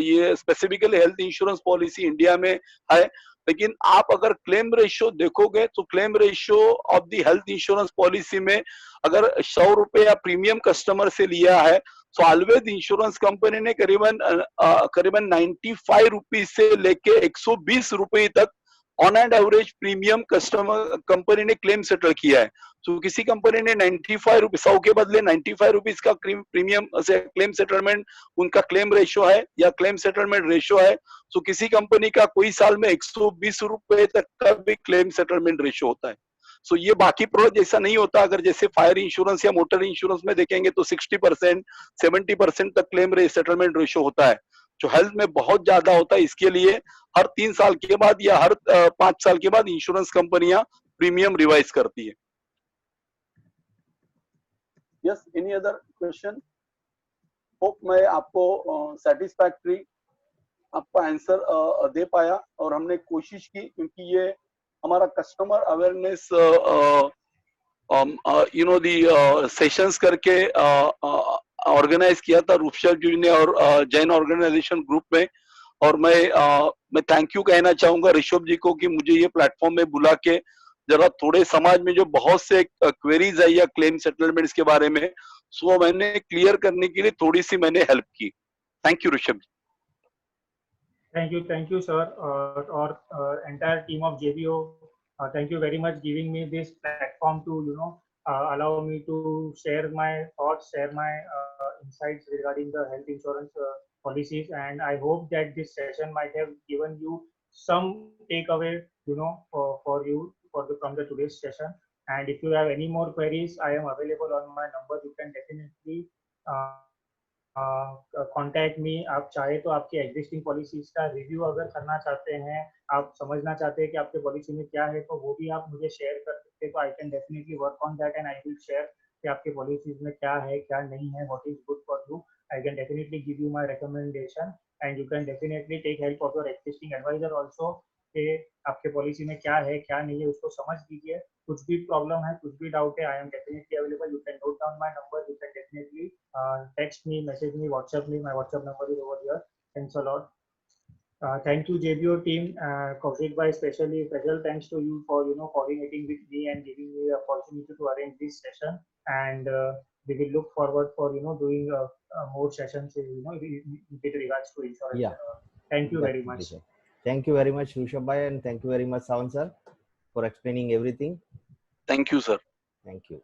ये specifically health insurance policy India में है। लेकिन आप अगर क्लेम रेशियो देखोगे तो claim ratio of the health insurance policy में अगर 100 रुपए या प्रीमियम कस्टमर से लिया है, सो ऑलवेज इंश्योरेंस कंपनी ने करीबन 95 रुपीज से लेके 120 रुपए तक on and average premium customer company ने क्लेम सेटल किया है। तो किसी कंपनी ने 95 रुपीज, 100 के बदले 95 रुपीज का प्रीमियम से क्लेम सेटलमेंट उनका क्लेम रेशियो है या क्लेम सेटलमेंट रेशियो है, तो किसी कंपनी का कोई साल में 120 रुपए तक का भी क्लेम सेटलमेंट रेशियो होता है। सो ये बाकी प्रोडक्ट जैसा नहीं होता। अगर जैसे फायर इंश्योरेंस या मोटर इंश्योरेंस में देखेंगे तो 60% 70% तक क्लेम सेटलमेंट रेशियो होता है, जो हेल्थ में बहुत ज्यादा होता है। इसके लिए हर 3 साल के बाद या हर 5 साल के बाद इंश्योरेंस कंपनियां प्रीमियम रिवाइज करती है। Yes, any other question? Hope मैं आपको सेटिस्फैक्टरी आपका आंसर दे पाया, और हमने कोशिश की, क्योंकि ये हमारा कस्टमर अवेयरनेस दी सेशंस करके ऑर्गेनाइज किया था ऋषभ जी ने और जैन ऑर्गेनाइजेशन ग्रुप में। और मैं थैंक यू कहना चाहूंगा ऋषभ जी को कि मुझे ये प्लेटफॉर्म में बुला के जरा थोड़े समाज में जो बहुत से क्वेरीज है या क्लेम सेटलमेंट्स के बारे में, सो मैंने क्लियर करने के लिए थोड़ी सी मैंने हेल्प की। Thank you Rishabh ji. Thank you, sir, or entire team of JBO. Thank you very much giving me this platform to allow me to share my thoughts, share my insights regarding the health insurance policies, and I hope that this session might have given you some takeaway, for you from the today's session. And if you have any more queries, I am available on my number. You can definitely contact me. आप चाहे तो आपके एग्जिस्टिंग पॉलिसीज का रिव्यू अगर करना चाहते हैं, आप समझना चाहते हैं कि आपके पॉलिसी में क्या है, तो वो भी आप मुझे शेयर कर सकते हैं। तो I can definitely work on that and I will share कि आपके पॉलिसीज में क्या है, क्या नहीं है, what is good for you. I can definitely give you my recommendation and you can definitely take help of your existing adviser also, कि आपके पॉलिसी में क्या है क्या नहीं है उसको समझ लीजिए। कुछ भी प्रॉब्लम है, कुछ भी डाउट है, I am definitely available. You can note down my number, you can definitely text me, message me, WhatsApp me. My WhatsApp number is over here. Thanks a lot. Thank you, JBO team. Kaushik bhai, special thanks to you for coordinating with me and giving me the opportunity to arrange this session. And we will look forward for doing more sessions with regards to insurance. Yeah. Thank you very much. Thank you very much, Rushabh bhai, and thank you very much, Sawan sir, for explaining everything. Thank you, sir. Thank you.